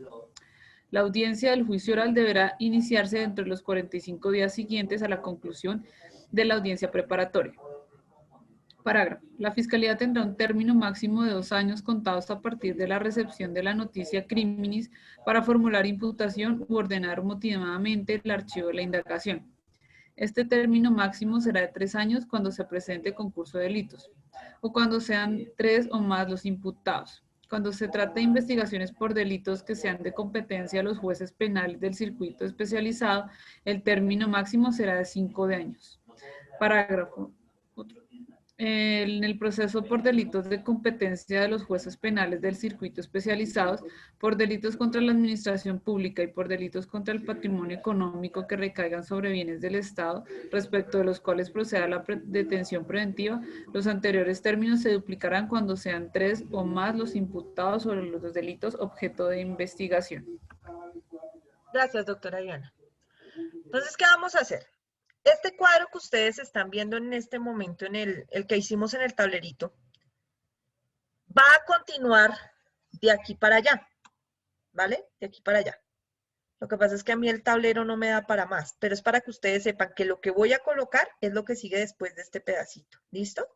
La audiencia del juicio oral deberá iniciarse dentro de los 45 días siguientes a la conclusión de la audiencia preparatoria. Parágrafo. La Fiscalía tendrá un término máximo de 2 años contados a partir de la recepción de la noticia criminis para formular imputación u ordenar motivadamente el archivo de la indagación. Este término máximo será de 3 años cuando se presente concurso de delitos, o cuando sean 3 o más los imputados. Cuando se trate de investigaciones por delitos que sean de competencia de los jueces penales del circuito especializado, el término máximo será de 5 años. Parágrafo. En el proceso por delitos de competencia de los jueces penales del circuito especializados, por delitos contra la administración pública y por delitos contra el patrimonio económico que recaigan sobre bienes del Estado, respecto de los cuales proceda la detención preventiva, los anteriores términos se duplicarán cuando sean 3 o más los imputados sobre los delitos objeto de investigación. Gracias, doctora Diana. Entonces, ¿qué vamos a hacer? Este cuadro que ustedes están viendo en este momento, en el que hicimos en el tablerito, va a continuar de aquí para allá, ¿vale? De aquí para allá. Lo que pasa es que a mí el tablero no me da para más, pero es para que ustedes sepan que lo que voy a colocar es lo que sigue después de este pedacito. ¿Listo?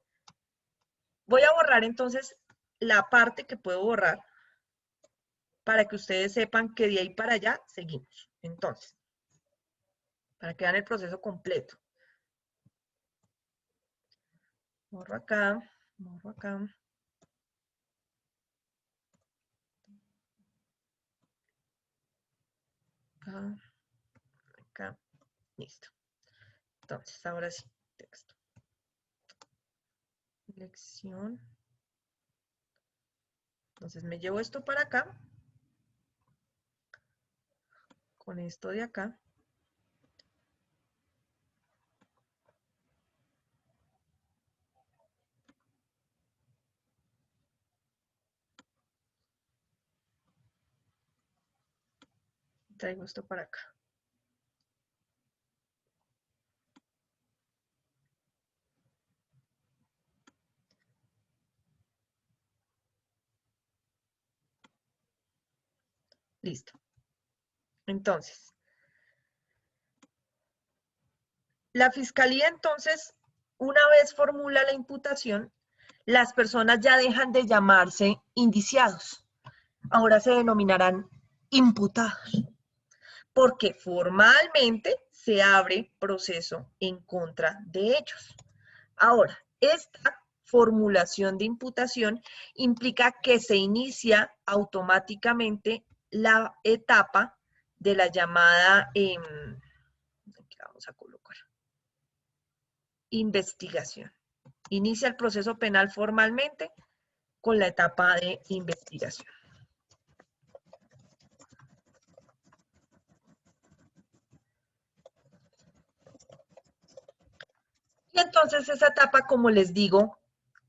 Voy a borrar entonces la parte que puedo borrar para que ustedes sepan que de ahí para allá seguimos. Entonces, para que vean el proceso completo. Borro acá, borro acá. Acá, acá, listo. Entonces, ahora sí, texto. Selección. Entonces, me llevo esto para acá. Con esto de acá. Traigo esto para acá. Listo. Entonces, la Fiscalía entonces una vez formula la imputación, las personas ya dejan de llamarse indiciados. Ahora se denominarán imputados, porque formalmente se abre proceso en contra de ellos. Ahora, esta formulación de imputación implica que se inicia automáticamente la etapa de la llamada, aquí la vamos a colocar, investigación. Inicia el proceso penal formalmente con la etapa de investigación. Y entonces esa etapa, como les digo,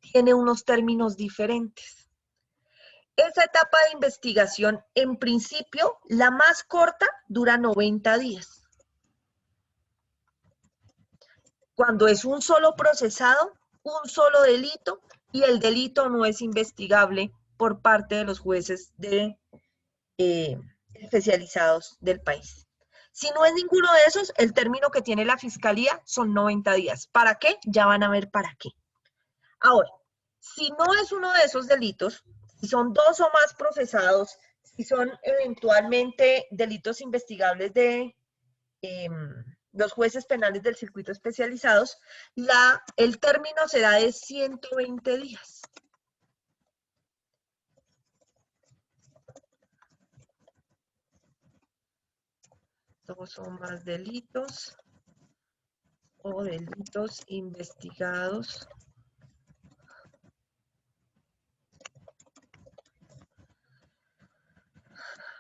tiene unos términos diferentes. Esa etapa de investigación, en principio, la más corta, dura 90 días. Cuando es un solo procesado, un solo delito, y el delito no es investigable por parte de los jueces especializados del país. Si no es ninguno de esos, el término que tiene la Fiscalía son 90 días. ¿Para qué? Ya van a ver para qué. Ahora, si no es uno de esos delitos, si son dos o más procesados, si son eventualmente delitos investigables de los jueces penales del circuito especializados, el término será de 120 días. Dos o más delitos o delitos investigados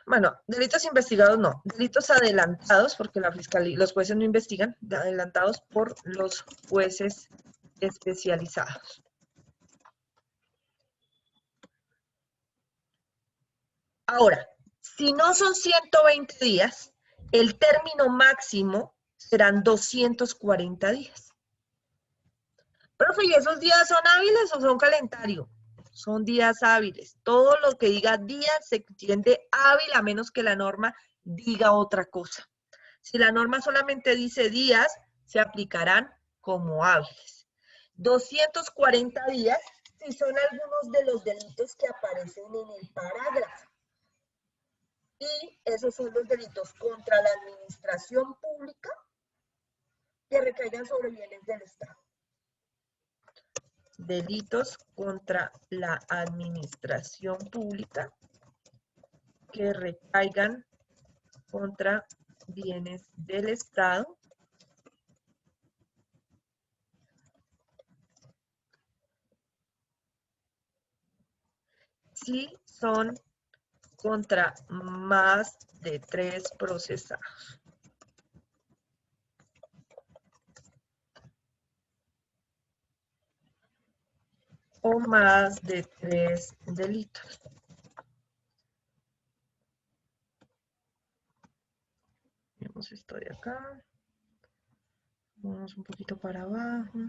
bueno, delitos investigados no, delitos adelantados, porque la fiscalía, los jueces no investigan, adelantados por los jueces especializados. Ahora, si no son 120 días, el término máximo serán 240 días. Profe, ¿y esos días son hábiles o son calendario? Son días hábiles. Todo lo que diga días se entiende hábil a menos que la norma diga otra cosa. Si la norma solamente dice días, se aplicarán como hábiles. 240 días si son algunos de los delitos que aparecen en el parágrafo. Y esos son los delitos contra la administración pública que recaigan sobre bienes del Estado. Delitos contra la administración pública que recaigan contra bienes del Estado. Si son contra más de 3 procesados. O más de 3 delitos. Vemos esto de acá. Vamos un poquito para abajo.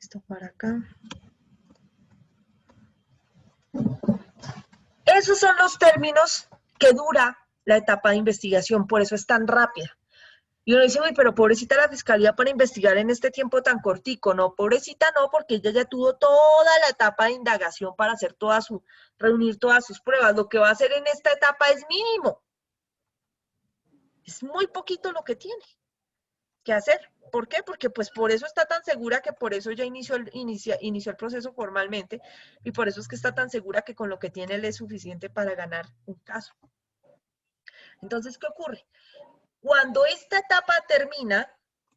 Esto para acá. Esos son los términos que dura la etapa de investigación, por eso es tan rápida. Y uno dice, uy, pero pobrecita la fiscalía para investigar en este tiempo tan cortico. No, pobrecita no, porque ella ya tuvo toda la etapa de indagación para hacer reunir todas sus pruebas. Lo que va a hacer en esta etapa es mínimo. Es muy poquito lo que tiene que hacer. ¿Por qué? Porque pues por eso está tan segura que por eso ya inició el proceso formalmente y por eso es que está tan segura que con lo que tiene le es suficiente para ganar un caso. Entonces, ¿qué ocurre? Cuando esta etapa termina,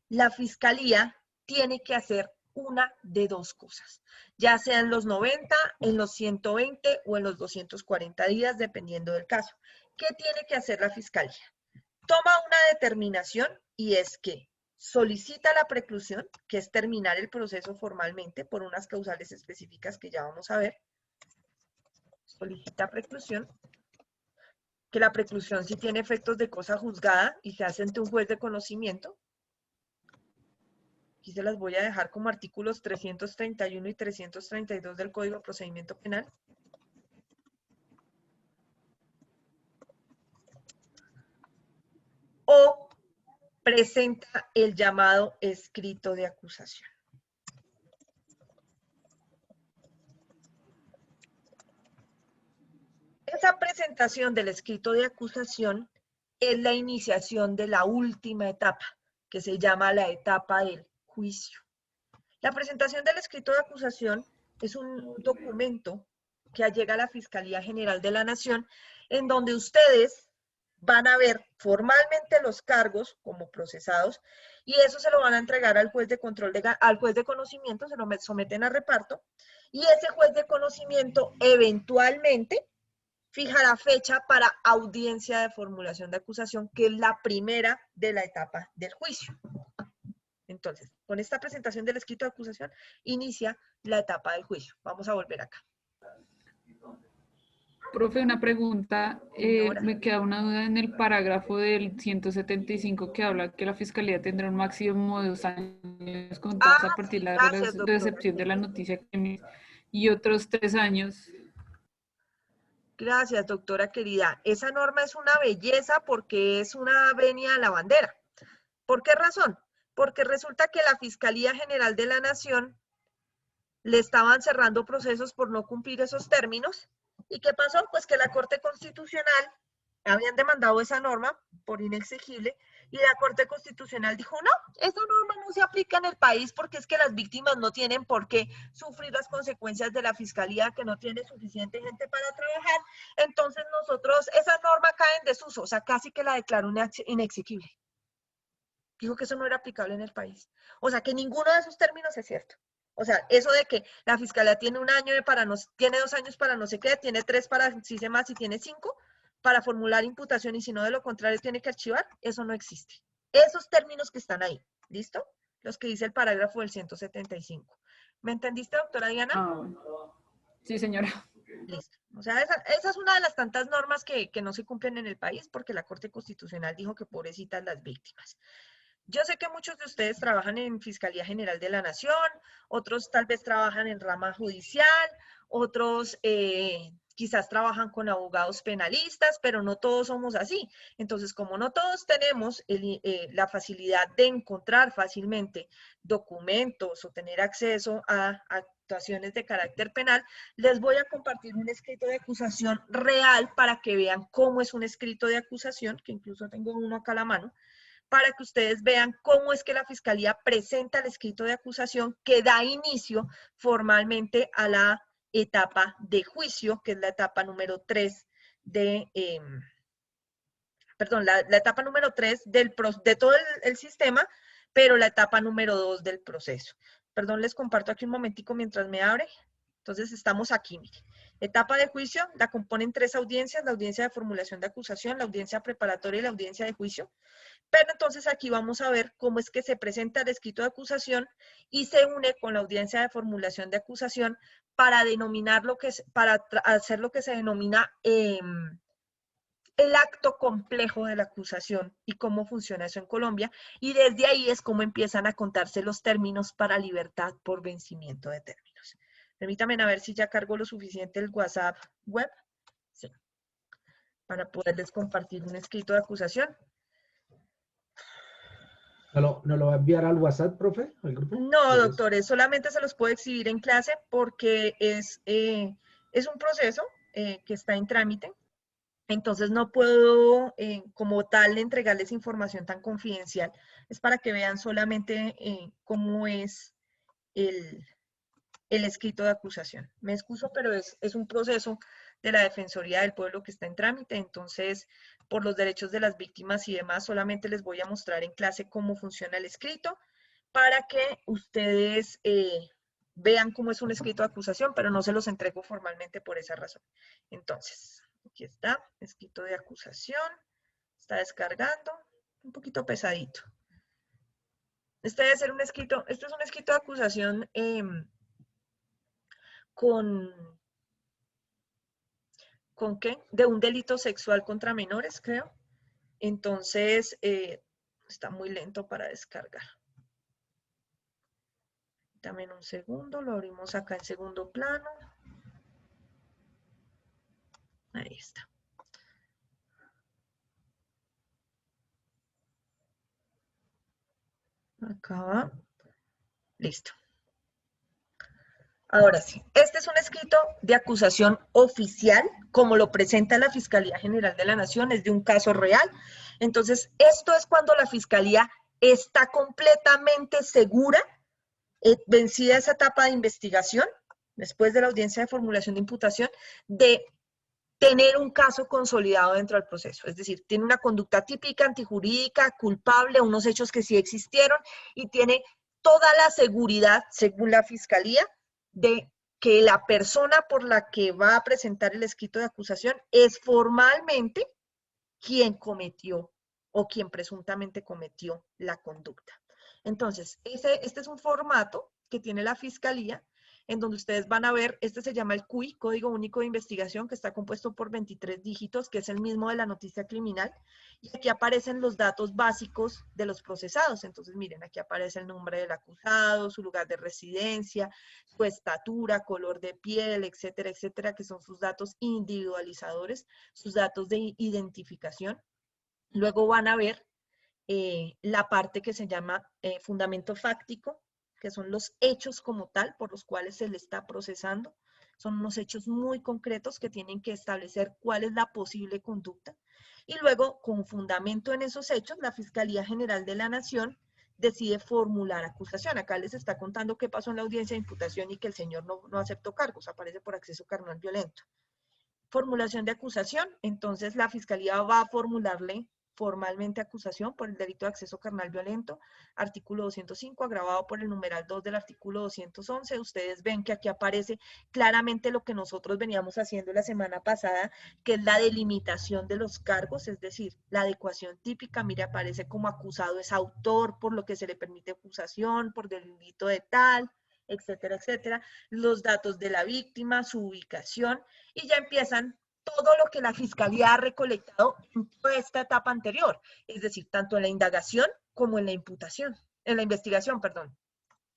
la fiscalía tiene que hacer una de dos cosas, ya sea en los 90, en los 120 o en los 240 días, dependiendo del caso. ¿Qué tiene que hacer la fiscalía? Toma una determinación y es que solicita la preclusión, que es terminar el proceso formalmente por unas causales específicas que ya vamos a ver. Solicita preclusión, que la preclusión sí tiene efectos de cosa juzgada y se hace ante un juez de conocimiento. Aquí se las voy a dejar como artículos 331 y 332 del Código de Procedimiento Penal. O presenta el llamado escrito de acusación. Esa presentación del escrito de acusación es la iniciación de la última etapa, que se llama la etapa del juicio. La presentación del escrito de acusación es un documento que llega a la Fiscalía General de la Nación, en donde ustedes van a ver formalmente los cargos como procesados, y eso se lo van a entregar al juez de control, al juez de conocimiento, se lo someten a reparto, y ese juez de conocimiento eventualmente fijará fecha para audiencia de formulación de acusación, que es la primera de la etapa del juicio. Entonces, con esta presentación del escrito de acusación, inicia la etapa del juicio. Vamos a volver acá. Profe, una pregunta. Me queda una duda en el parágrafo del 175 que habla que la Fiscalía tendrá un máximo de 2 años contados a partir de la recepción de la noticia y otros 3 años. Gracias, doctora querida. Esa norma es una belleza porque es una venia a la bandera. ¿Por qué razón? Porque resulta que la Fiscalía General de la Nación le estaban cerrando procesos por no cumplir esos términos. ¿Y qué pasó? Pues que la Corte Constitucional habían demandado esa norma por inexigible y la Corte Constitucional dijo, no, esa norma no se aplica en el país porque es que las víctimas no tienen por qué sufrir las consecuencias de la Fiscalía, que no tiene suficiente gente para trabajar. Entonces nosotros, esa norma cae en desuso, o sea, casi que la declaró inexigible. Dijo que eso no era aplicable en el país. O sea, que ninguno de esos términos es cierto. O sea, eso de que la Fiscalía tiene 1 año tiene 2 años para no sé qué, tiene 3 para si se más y tiene 5 para formular imputación y si no de lo contrario tiene que archivar, eso no existe. Esos términos que están ahí, ¿listo? Los que dice el parágrafo del 175. ¿Me entendiste, doctora Diana? Sí, señora. Listo. O sea, esa es una de las tantas normas que no se cumplen en el país porque la Corte Constitucional dijo que pobrecitas las víctimas. Yo sé que muchos de ustedes trabajan en Fiscalía General de la Nación, otros tal vez trabajan en rama judicial, otros quizás trabajan con abogados penalistas, pero no todos somos así. Entonces, como no todos tenemos la facilidad de encontrar fácilmente documentos o tener acceso a actuaciones de carácter penal, les voy a compartir un escrito de acusación real para que vean cómo es un escrito de acusación, que incluso tengo uno acá a la mano, para que ustedes vean cómo es que la Fiscalía presenta el escrito de acusación que da inicio formalmente a la etapa de juicio, que es la etapa número 3 de, la etapa número 3 de todo el sistema, pero la etapa número 2 del proceso. Perdón, les comparto aquí un momentico mientras me abre. Entonces estamos aquí, mire. Etapa de juicio, la componen 3 audiencias, la audiencia de formulación de acusación, la audiencia preparatoria y la audiencia de juicio. Pero entonces aquí vamos a ver cómo es que se presenta el escrito de acusación y se une con la audiencia de formulación de acusación para denominar para hacer lo que se denomina el acto complejo de la acusación y cómo funciona eso en Colombia. Y desde ahí es como empiezan a contarse los términos para libertad por vencimiento de términos. Permítanme a ver si ya cargo lo suficiente el WhatsApp web. Sí. Para poderles compartir un escrito de acusación. ¿No lo va a enviar al WhatsApp, profe? ¿Al grupo? No, doctores, solamente se los puedo exhibir en clase porque es un proceso que está en trámite. Entonces no puedo como tal entregarles información tan confidencial. Es para que vean solamente cómo es el escrito de acusación. Me excuso, pero es un proceso de la Defensoría del Pueblo que está en trámite. Entonces, por los derechos de las víctimas y demás, solamente les voy a mostrar en clase cómo funciona el escrito para que ustedes vean cómo es un escrito de acusación, pero no se los entrego formalmente por esa razón. Entonces, aquí está, escrito de acusación, está descargando, un poquito pesadito. Este debe ser un escrito, esto es un escrito de acusación ¿con qué? De un delito sexual contra menores, creo. Entonces, está muy lento para descargar. Dame un segundo, lo abrimos acá en segundo plano. Ahí está. Acá va. Listo. Ahora sí, este es un escrito de acusación oficial, como lo presenta la Fiscalía General de la Nación, es de un caso real. Entonces, esto es cuando la Fiscalía está completamente segura, vencida esa etapa de investigación, después de la audiencia de formulación de imputación, de tener un caso consolidado dentro del proceso. Es decir, tiene una conducta típica, antijurídica, culpable, unos hechos que sí existieron, y tiene toda la seguridad, según la Fiscalía, de que la persona por la que va a presentar el escrito de acusación es formalmente quien cometió o quien presuntamente cometió la conducta. Entonces, este es un formato que tiene la Fiscalía, en donde ustedes van a ver, este se llama el CUI, Código Único de Investigación, que está compuesto por 23 dígitos, que es el mismo de la noticia criminal, y aquí aparecen los datos básicos de los procesados. Entonces, miren, aquí aparece el nombre del acusado, su lugar de residencia, su estatura, color de piel, etcétera, etcétera, que son sus datos individualizadores, sus datos de identificación. Luego van a ver la parte que se llama fundamento fáctico, que son los hechos como tal por los cuales se le está procesando. Son unos hechos muy concretos que tienen que establecer cuál es la posible conducta. Y luego, con fundamento en esos hechos, la Fiscalía General de la Nación decide formular acusación. Acá les está contando qué pasó en la audiencia de imputación y que el señor no aceptó cargos, aparece por acceso carnal violento. Formulación de acusación, entonces la Fiscalía va a formularle formalmente acusación por el delito de acceso carnal violento, artículo 205, agravado por el numeral 2 del artículo 211. Ustedes ven que aquí aparece claramente lo que nosotros veníamos haciendo la semana pasada, que es la delimitación de los cargos, es decir, la adecuación típica. Mire, aparece como acusado es autor, por lo que se le permite acusación, por delito de tal, etcétera, etcétera, los datos de la víctima, su ubicación, y ya empiezan todo lo que la Fiscalía ha recolectado en toda esta etapa anterior, es decir, tanto en la indagación como en la imputación, en la investigación, perdón,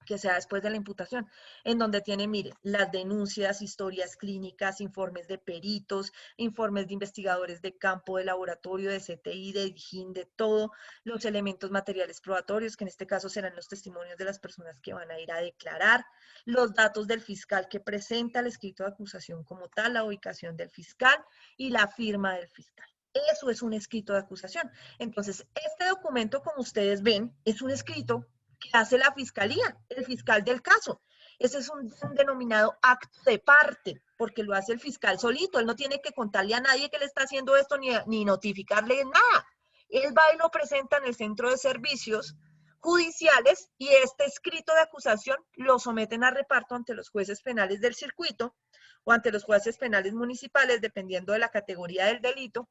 que sea después de la imputación, en donde tiene, mire, las denuncias, historias clínicas, informes de peritos, informes de investigadores de campo, de laboratorio, de CTI, de DIGIN, de todo, los elementos materiales probatorios, que en este caso serán los testimonios de las personas que van a ir a declarar, los datos del fiscal que presenta el escrito de acusación como tal, la ubicación del fiscal y la firma del fiscal. Eso es un escrito de acusación. Entonces, este documento, como ustedes ven, es un escrito que hace la Fiscalía, el fiscal del caso. Ese es un denominado acto de parte, porque lo hace el fiscal solito. Él no tiene que contarle a nadie que le está haciendo esto, ni notificarle nada. Él va y lo presenta en el centro de servicios judiciales, y este escrito de acusación lo someten a reparto ante los jueces penales del circuito o ante los jueces penales municipales, dependiendo de la categoría del delito.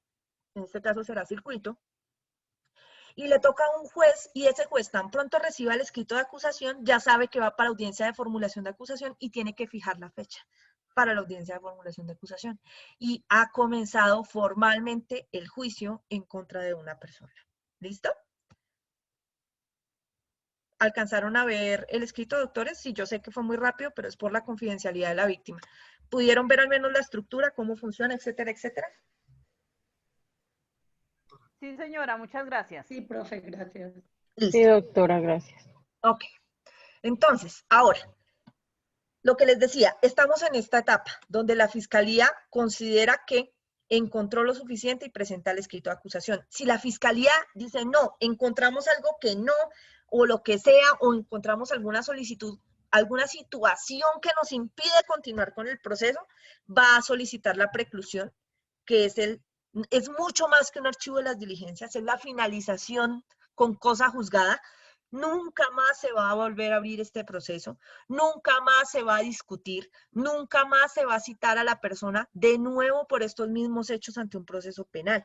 En este caso será circuito. Y le toca a un juez, y ese juez tan pronto reciba el escrito de acusación, ya sabe que va para audiencia de formulación de acusación y tiene que fijar la fecha para la audiencia de formulación de acusación. Y ha comenzado formalmente el juicio en contra de una persona. ¿Listo? ¿Alcanzaron a ver el escrito, doctores? Sí, yo sé que fue muy rápido, pero es por la confidencialidad de la víctima. ¿Pudieron ver al menos la estructura, cómo funciona, etcétera, etcétera? Sí, señora, muchas gracias. Sí, profe, gracias. Listo. Sí, doctora, gracias. Ok. Entonces, ahora, lo que les decía, estamos en esta etapa donde la Fiscalía considera que encontró lo suficiente y presenta el escrito de acusación. Si la Fiscalía dice no, encontramos algo que no, o lo que sea, o encontramos alguna solicitud, alguna situación que nos impide continuar con el proceso, va a solicitar la preclusión, que es mucho más que un archivo de las diligencias, es la finalización con cosa juzgada. Nunca más se va a volver a abrir este proceso, nunca más se va a discutir, nunca más se va a citar a la persona de nuevo por estos mismos hechos ante un proceso penal.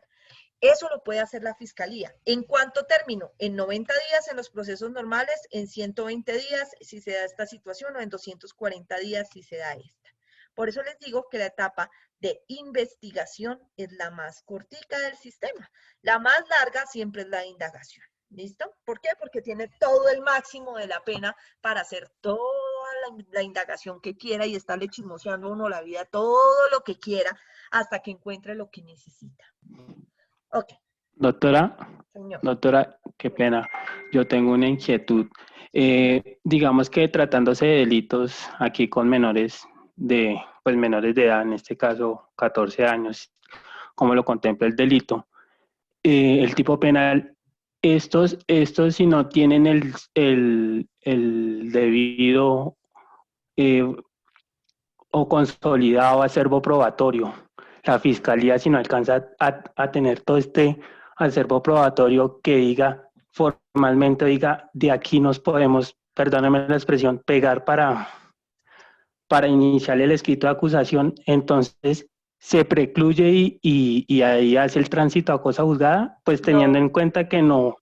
Eso lo puede hacer la Fiscalía. ¿En cuánto término? En 90 días en los procesos normales, en 120 días si se da esta situación, o en 240 días si se da esta. Por eso les digo que la etapa de investigación es la más cortica del sistema. La más larga siempre es la de indagación. ¿Listo? ¿Por qué? Porque tiene todo el máximo de la pena para hacer toda la indagación que quiera y estarle chismoseando a uno la vida, todo lo que quiera, hasta que encuentre lo que necesita. Ok, Doctora, Señor. doctora, qué pena. Yo tengo una inquietud. Digamos que tratándose de delitos aquí con menores de edad, en este caso 14 años, como lo contempla el delito, el tipo penal, estos si no tienen el debido o consolidado acervo probatorio, la fiscalía si no alcanza a tener todo este acervo probatorio que diga, formalmente diga, de aquí nos podemos, perdóname la expresión, pegar para iniciar el escrito de acusación, entonces se precluye y ahí hace el tránsito a cosa juzgada, pues teniendo en cuenta que no,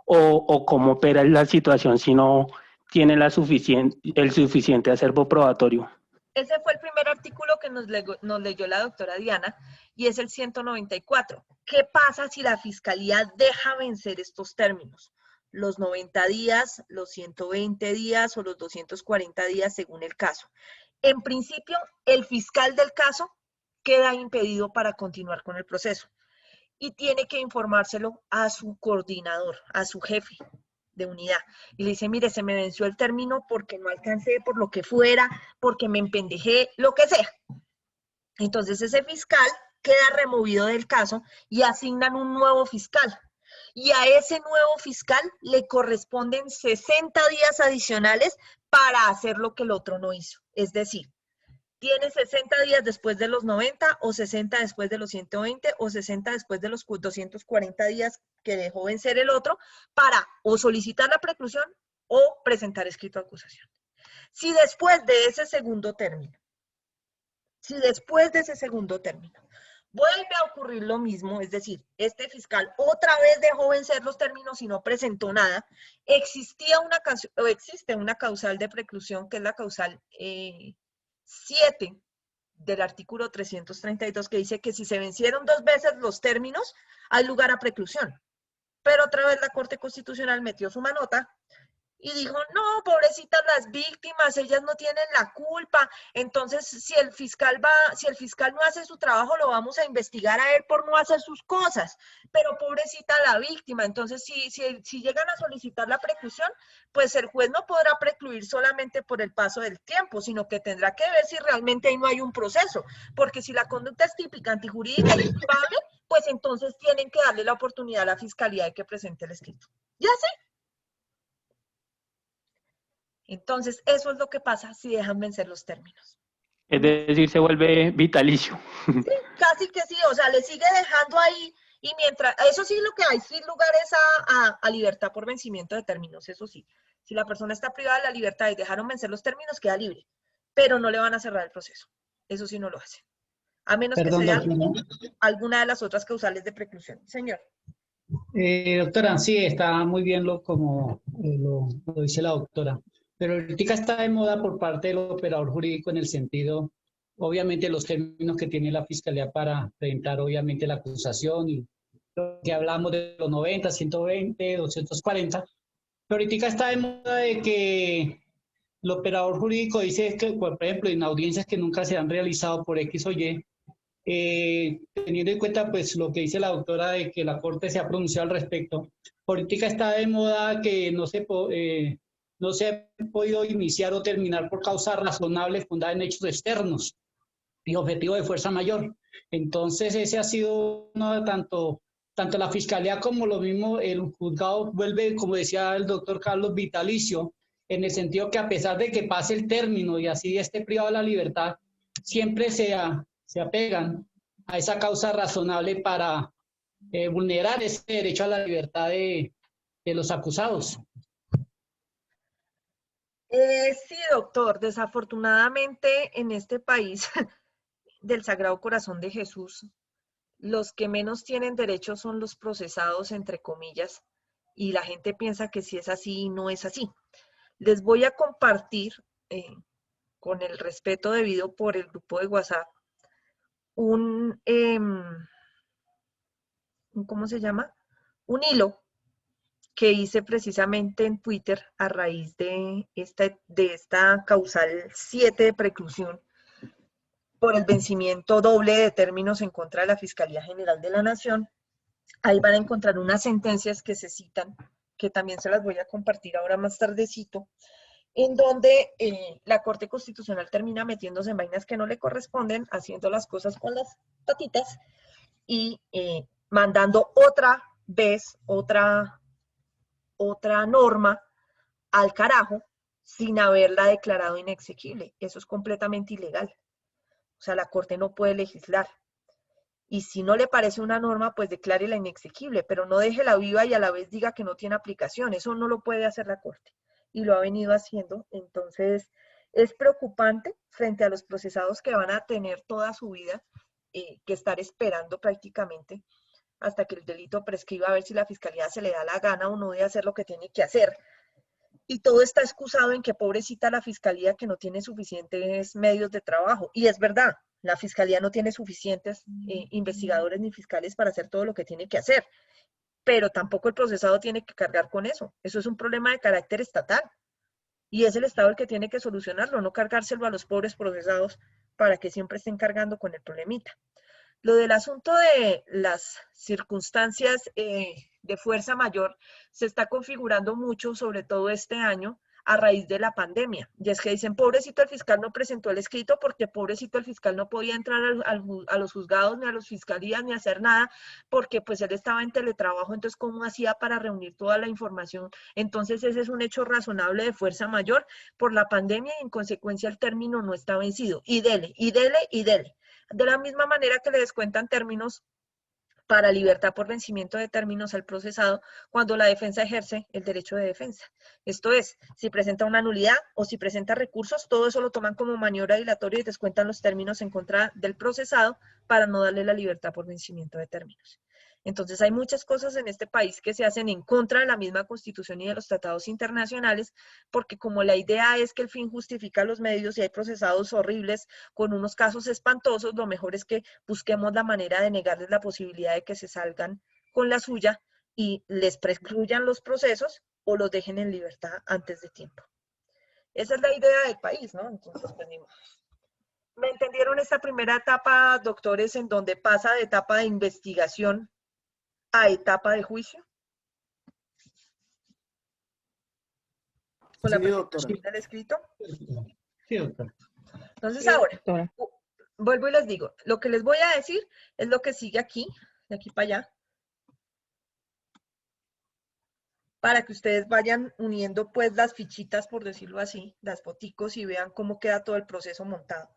o cómo opera la situación si no tiene el suficiente acervo probatorio. Ese fue el primer artículo que nos leyó la doctora Diana y es el 194. ¿Qué pasa si la fiscalía deja vencer estos términos? Los 90 días, los 120 días o los 240 días según el caso. En principio, el fiscal del caso queda impedido para continuar con el proceso y tiene que informárselo a su coordinador, a su jefe de unidad. Y le dice, mire, se me venció el término porque no alcancé, por lo que fuera, porque me empendejé, lo que sea. Entonces ese fiscal queda removido del caso y asignan un nuevo fiscal. Y a ese nuevo fiscal le corresponden 60 días adicionales para hacer lo que el otro no hizo. Es decir, tiene 60 días después de los 90 o 60 después de los 120 o 60 después de los 240 días que dejó vencer el otro para o solicitar la preclusión o presentar escrito de acusación. Si después de ese segundo término, vuelve a ocurrir lo mismo, es decir, este fiscal otra vez dejó vencer los términos y no presentó nada, existe una causal de preclusión que es la causal 7 del artículo 332 que dice que si se vencieron 2 veces los términos, hay lugar a preclusión. Pero otra vez la Corte Constitucional metió su manota y dijo, no, pobrecitas las víctimas, ellas no tienen la culpa, entonces si el fiscal no hace su trabajo, lo vamos a investigar a él por no hacer sus cosas, pero pobrecita la víctima, entonces si llegan a solicitar la preclusión, pues el juez no podrá precluir solamente por el paso del tiempo, sino que tendrá que ver si realmente ahí no hay un proceso, porque si la conducta es típica, antijurídica y culpable, pues entonces tienen que darle la oportunidad a la fiscalía de que presente el escrito. Ya sé. Entonces, eso es lo que pasa si dejan vencer los términos. Es decir, se vuelve vitalicio. Sí, casi que sí, o sea, le sigue dejando ahí y mientras, eso sí lo que hay, sí lugares a libertad por vencimiento de términos, eso sí. Si la persona está privada de la libertad y dejaron vencer los términos, queda libre, pero no le van a cerrar el proceso. Eso sí no lo hace. A menos que sea alguna de las otras causales de preclusión. Señor. Doctora, sí, está muy bien como lo dice la doctora. Pero ahorita está de moda por parte del operador jurídico en el sentido, obviamente, los términos que tiene la Fiscalía para presentar, obviamente, la acusación y lo que hablamos de los 90, 120, 240. Pero ahorita está de moda de que el operador jurídico dice que, por ejemplo, en audiencias que nunca se han realizado por X o Y, teniendo en cuenta pues lo que dice la doctora de que la Corte se ha pronunciado al respecto, ahorita está de moda que no se ha podido iniciar o terminar por causa razonable fundada en hechos externos y objetivo de fuerza mayor. Entonces ese ha sido tanto la Fiscalía como lo mismo el juzgado vuelve, como decía el doctor Carlos, vitalicio, en el sentido que a pesar de que pase el término y así esté privado de la libertad, siempre se apegan a esa causa razonable para vulnerar ese derecho a la libertad de los acusados. Sí, doctor, desafortunadamente en este país del Sagrado Corazón de Jesús, los que menos tienen derechos son los procesados, entre comillas, y la gente piensa que si es así, no es así. Les voy a compartir, con el respeto debido por el grupo de WhatsApp, ¿cómo se llama? Un hilo que hice precisamente en Twitter a raíz de esta causal 7 de preclusión por el vencimiento doble de términos en contra de la Fiscalía General de la Nación, Ahí van a encontrar unas sentencias que se citan, que también se las voy a compartir ahora más tardecito, en donde la Corte Constitucional termina metiéndose en vainas que no le corresponden, haciendo las cosas con las patitas y mandando otra vez, otra norma al carajo sin haberla declarado inexequible. Eso es completamente ilegal. O sea, la Corte no puede legislar. Y si no le parece una norma, pues declárela inexequible, pero no déjela viva y a la vez diga que no tiene aplicación. Eso no lo puede hacer la Corte. Y lo ha venido haciendo. Entonces, es preocupante frente a los procesados que van a tener toda su vida que estar esperando prácticamente hasta que el delito prescriba, a ver si la Fiscalía se le da la gana o no de hacer lo que tiene que hacer. Y todo está excusado en que pobrecita la Fiscalía que no tiene suficientes medios de trabajo. Y es verdad, la Fiscalía no tiene suficientes investigadores ni fiscales para hacer todo lo que tiene que hacer. Pero tampoco el procesado tiene que cargar con eso. Eso es un problema de carácter estatal. Y es el Estado el que tiene que solucionarlo, no cargárselo a los pobres procesados para que siempre estén cargando con el problemita. Lo del asunto de las circunstancias de fuerza mayor se está configurando mucho, sobre todo este año, a raíz de la pandemia. Y es que dicen, pobrecito el fiscal no presentó el escrito porque pobrecito el fiscal no podía entrar a los juzgados, ni a las fiscalías, ni hacer nada, porque pues él estaba en teletrabajo, entonces ¿cómo hacía para reunir toda la información? Entonces ese es un hecho razonable de fuerza mayor por la pandemia y en consecuencia el término no está vencido. Y dele, y dele, y dele. De la misma manera que le descuentan términos para libertad por vencimiento de términos al procesado cuando la defensa ejerce el derecho de defensa. Esto es, si presenta una nulidad o si presenta recursos, todo eso lo toman como maniobra dilatoria y descuentan los términos en contra del procesado para no darle la libertad por vencimiento de términos. Entonces hay muchas cosas en este país que se hacen en contra de la misma Constitución y de los tratados internacionales, porque como la idea es que el fin justifica los medios y hay procesados horribles con unos casos espantosos, lo mejor es que busquemos la manera de negarles la posibilidad de que se salgan con la suya y les precluyan los procesos o los dejen en libertad antes de tiempo. Esa es la idea del país, ¿no? Entonces, pues, ¿me entendieron esta primera etapa, doctores, en donde pasa de etapa de investigación a etapa de juicio? ¿Con la presentación del escrito? Sí, doctora. Entonces ahora, vuelvo y les digo, lo que les voy a decir es lo que sigue aquí, de aquí para allá, para que ustedes vayan uniendo pues las fichitas, por decirlo así, las foticos y vean cómo queda todo el proceso montado.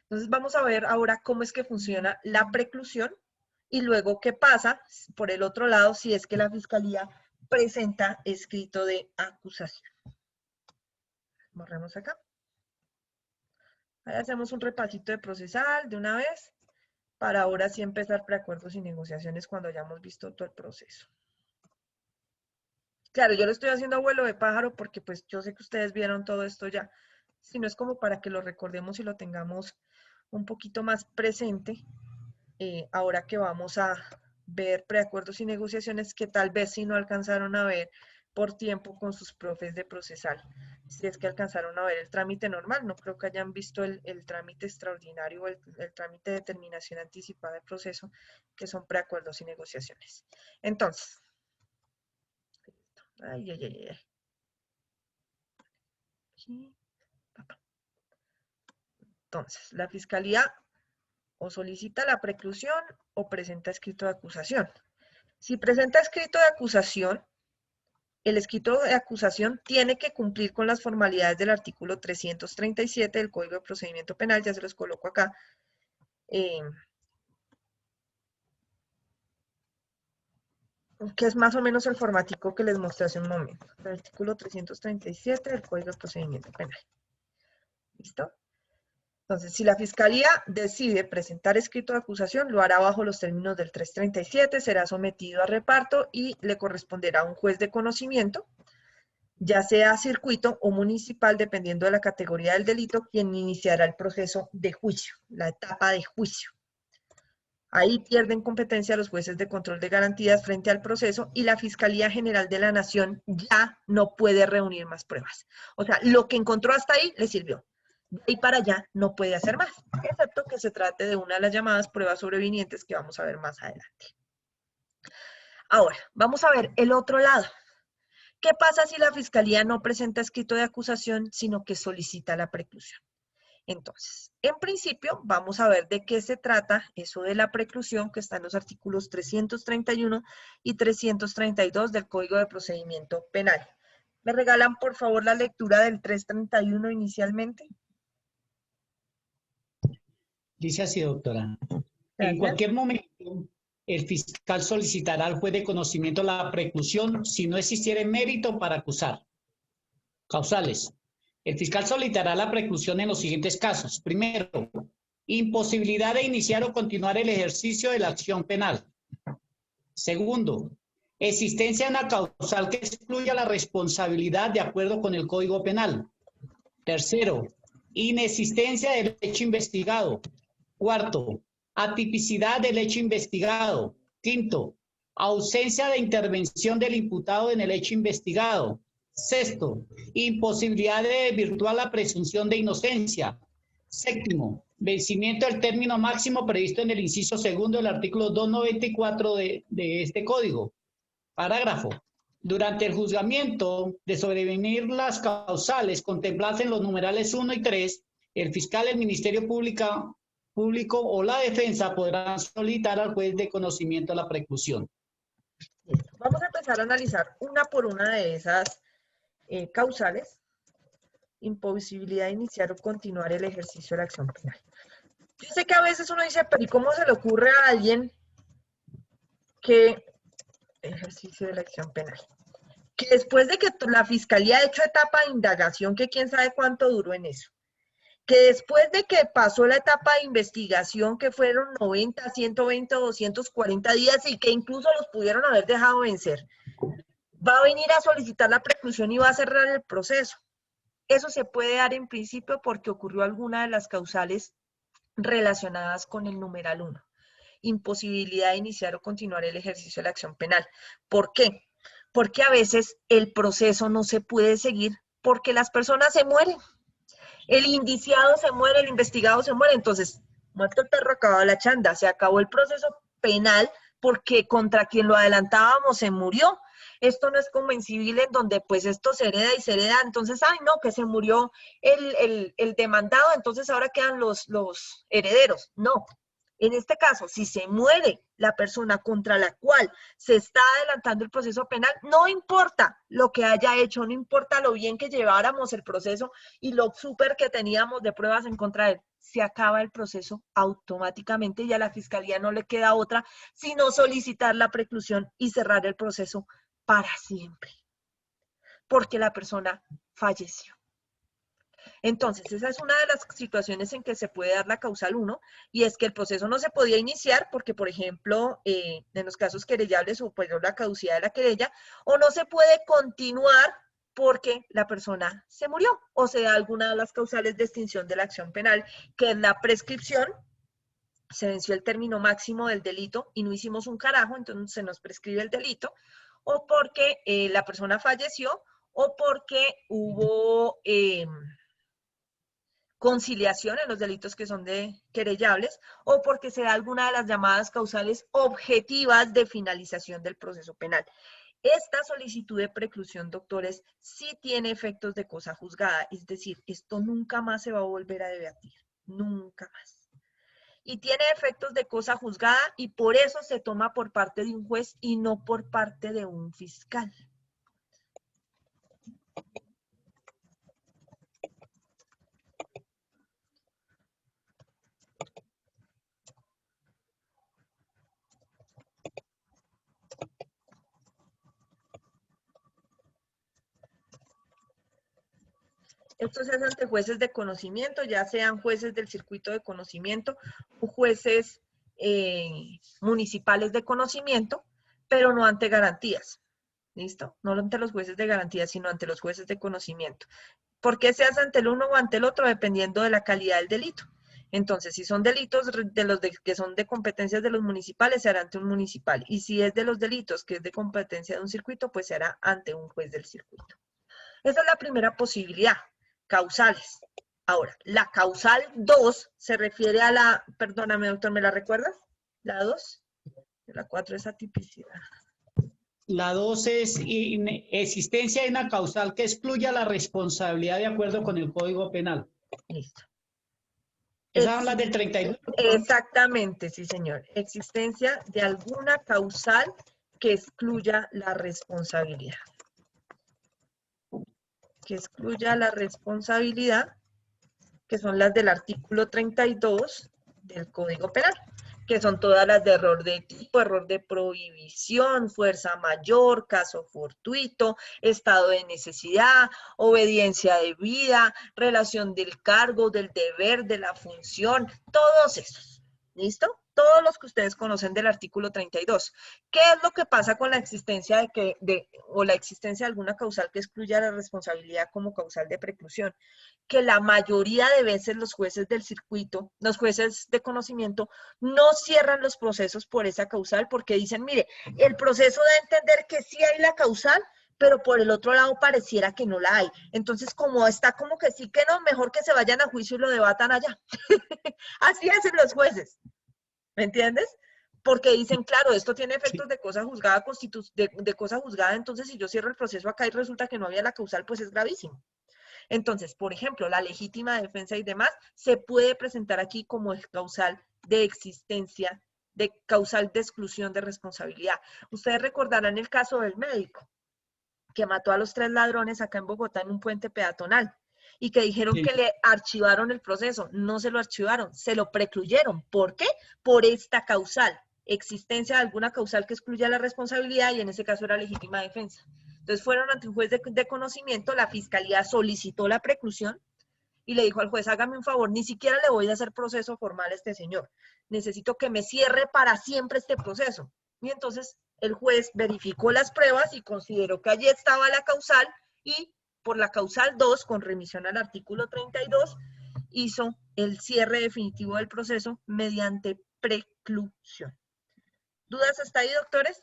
Entonces vamos a ver ahora cómo es que funciona la preclusión y luego qué pasa por el otro lado si es que la Fiscalía presenta escrito de acusación. Borremos acá. Ahí hacemos un repasito de procesal de una vez para ahora sí empezar preacuerdos y negociaciones cuando hayamos visto todo el proceso. Claro, yo lo estoy haciendo a vuelo de pájaro porque pues yo sé que ustedes vieron todo esto ya, sino es como para que lo recordemos y lo tengamos un poquito más presente ahora que vamos a ver preacuerdos y negociaciones que tal vez si no alcanzaron a ver por tiempo con sus profes de procesal. Si es que alcanzaron a ver el trámite normal, no creo que hayan visto el trámite extraordinario o el trámite de determinación anticipada de proceso, que son preacuerdos y negociaciones. Entonces, entonces, la Fiscalía o solicita la preclusión o presenta escrito de acusación. Si presenta escrito de acusación, el escrito de acusación tiene que cumplir con las formalidades del artículo 337 del Código de Procedimiento Penal, ya se los coloco acá. Que es más o menos el formatico que les mostré hace un momento. El artículo 337 del Código de Procedimiento Penal. ¿Listo? Entonces, si la Fiscalía decide presentar escrito de acusación, lo hará bajo los términos del 337, será sometido a reparto y le corresponderá a un juez de conocimiento, ya sea circuito o municipal, dependiendo de la categoría del delito, quien iniciará el proceso de juicio, la etapa de juicio. Ahí pierden competencia los jueces de control de garantías frente al proceso y la Fiscalía General de la Nación ya no puede reunir más pruebas. O sea, lo que encontró hasta ahí le sirvió. De ahí para allá no puede hacer más, excepto que se trate de una de las llamadas pruebas sobrevinientes que vamos a ver más adelante. Ahora, vamos a ver el otro lado. ¿Qué pasa si la Fiscalía no presenta escrito de acusación, sino que solicita la preclusión? Entonces, en principio, vamos a ver de qué se trata eso de la preclusión que está en los artículos 331 y 332 del Código de Procedimiento Penal. ¿Me regalan, por favor, la lectura del 331 inicialmente? Dice así, doctora. Gracias. En cualquier momento, el fiscal solicitará al juez de conocimiento la preclusión si no existiera mérito para acusar. Causales. El fiscal solicitará la preclusión en los siguientes casos. Primero, imposibilidad de iniciar o continuar el ejercicio de la acción penal. Segundo, existencia de una causal que excluya la responsabilidad de acuerdo con el Código Penal. Tercero, inexistencia del hecho investigado. Cuarto, atipicidad del hecho investigado. Quinto, ausencia de intervención del imputado en el hecho investigado. Sexto, imposibilidad de virtuar la presunción de inocencia. Séptimo, vencimiento del término máximo previsto en el inciso segundo del artículo 294 de este código. Parágrafo. Durante el juzgamiento de sobrevenir las causales contempladas en los numerales 1 y 3, el fiscal, el Ministerio Público o la defensa podrán solicitar al juez de conocimiento la preclusión. Vamos a empezar a analizar una por una de esas causales. Imposibilidad de iniciar o continuar el ejercicio de la acción penal. Yo sé que a veces uno dice, pero ¿y cómo se le ocurre a alguien que ejercicio de la acción penal? Que después de que la fiscalía ha hecho etapa de indagación, que quién sabe cuánto duró en eso, que después de que pasó la etapa de investigación, que fueron 90, 120, 240 días y que incluso los pudieron haber dejado vencer, va a venir a solicitar la preclusión y va a cerrar el proceso. Eso se puede dar en principio porque ocurrió alguna de las causales relacionadas con el numeral 1. Imposibilidad de iniciar o continuar el ejercicio de la acción penal. ¿Por qué? Porque a veces el proceso no se puede seguir porque las personas se mueren. El indiciado se muere, el investigado se muere. Entonces, muerto el perro, acabado la chanda. Se acabó el proceso penal porque contra quien lo adelantábamos se murió. Esto no es como en civil en donde pues esto se hereda y se hereda. Entonces, ay no, que se murió el demandado, entonces ahora quedan los herederos. No. En este caso, si se muere la persona contra la cual se está adelantando el proceso penal, no importa lo que haya hecho, no importa lo bien que lleváramos el proceso y lo súper que teníamos de pruebas en contra de él, se acaba el proceso automáticamente y a la fiscalía no le queda otra sino solicitar la preclusión y cerrar el proceso para siempre, porque la persona falleció. Entonces, esa es una de las situaciones en que se puede dar la causal 1, y es que el proceso no se podía iniciar porque, por ejemplo, en los casos querellables superó la caducidad de la querella, o no se puede continuar porque la persona se murió, o sea, alguna de las causales de extinción de la acción penal, que es la prescripción, se venció el término máximo del delito y no hicimos un carajo, entonces se nos prescribe el delito, o porque la persona falleció, o porque hubo conciliación en los delitos que son querellables, o porque se da alguna de las llamadas causales objetivas de finalización del proceso penal. Esta solicitud de preclusión, doctores, sí tiene efectos de cosa juzgada, es decir, esto nunca más se va a volver a debatir, nunca más. Y tiene efectos de cosa juzgada y por eso se toma por parte de un juez y no por parte de un fiscal. Esto se hace ante jueces de conocimiento, ya sean jueces del circuito de conocimiento o jueces municipales de conocimiento, pero no ante garantías. ¿Listo? No ante los jueces de garantías, sino ante los jueces de conocimiento. ¿Por qué se hace ante el uno o ante el otro? Dependiendo de la calidad del delito. Entonces, si son delitos de los que son de competencias de los municipales, se hará ante un municipal. Y si es de los delitos que es de competencia de un circuito, pues se hará ante un juez del circuito. Esa es la primera posibilidad. Causales. Ahora, la causal 2 se refiere a la, perdóname doctor, ¿me la recuerdas? ¿La 2? La 4 es atipicidad. La 2 es existencia de una causal que excluya la responsabilidad de acuerdo con el Código Penal. Listo. Esa es la del 32. Exactamente, sí, señor. Existencia de alguna causal que excluya la responsabilidad. Que excluya la responsabilidad, que son las del artículo 32 del Código Penal, que son todas las de error de tipo, error de prohibición, fuerza mayor, caso fortuito, estado de necesidad, obediencia debida, relación del cargo, del deber, de la función, todos esos. ¿Listo? Todos los que ustedes conocen del artículo 32. ¿Qué es lo que pasa con la existencia o la existencia de alguna causal que excluya la responsabilidad como causal de preclusión? Que la mayoría de veces los jueces del circuito, los jueces de conocimiento, no cierran los procesos por esa causal porque dicen, mire, el proceso da a entender que sí hay la causal, pero por el otro lado pareciera que no la hay. Entonces, como está como que sí que no, mejor que se vayan a juicio y lo debatan allá. Así hacen los jueces. ¿Me entiendes? Porque dicen, claro, esto tiene efectos de cosa juzgada, de cosa juzgada, entonces si yo cierro el proceso acá y resulta que no había la causal, pues es gravísimo. Entonces, por ejemplo, la legítima defensa y demás se puede presentar aquí como causal de existencia, de causal de exclusión de responsabilidad. Ustedes recordarán el caso del médico que mató a los 3 ladrones acá en Bogotá en un puente peatonal y que dijeron que le archivaron el proceso. No se lo archivaron, se lo precluyeron. ¿Por qué? Por esta causal. Existencia de alguna causal que excluya la responsabilidad y en ese caso era legítima defensa. Entonces fueron ante un juez de conocimiento, la fiscalía solicitó la preclusión y le dijo al juez, hágame un favor, ni siquiera le voy a hacer proceso formal a este señor. Necesito que me cierre para siempre este proceso. Y entonces el juez verificó las pruebas y consideró que allí estaba la causal y por la causal 2, con remisión al artículo 32, hizo el cierre definitivo del proceso mediante preclusión. ¿Dudas hasta ahí, doctores?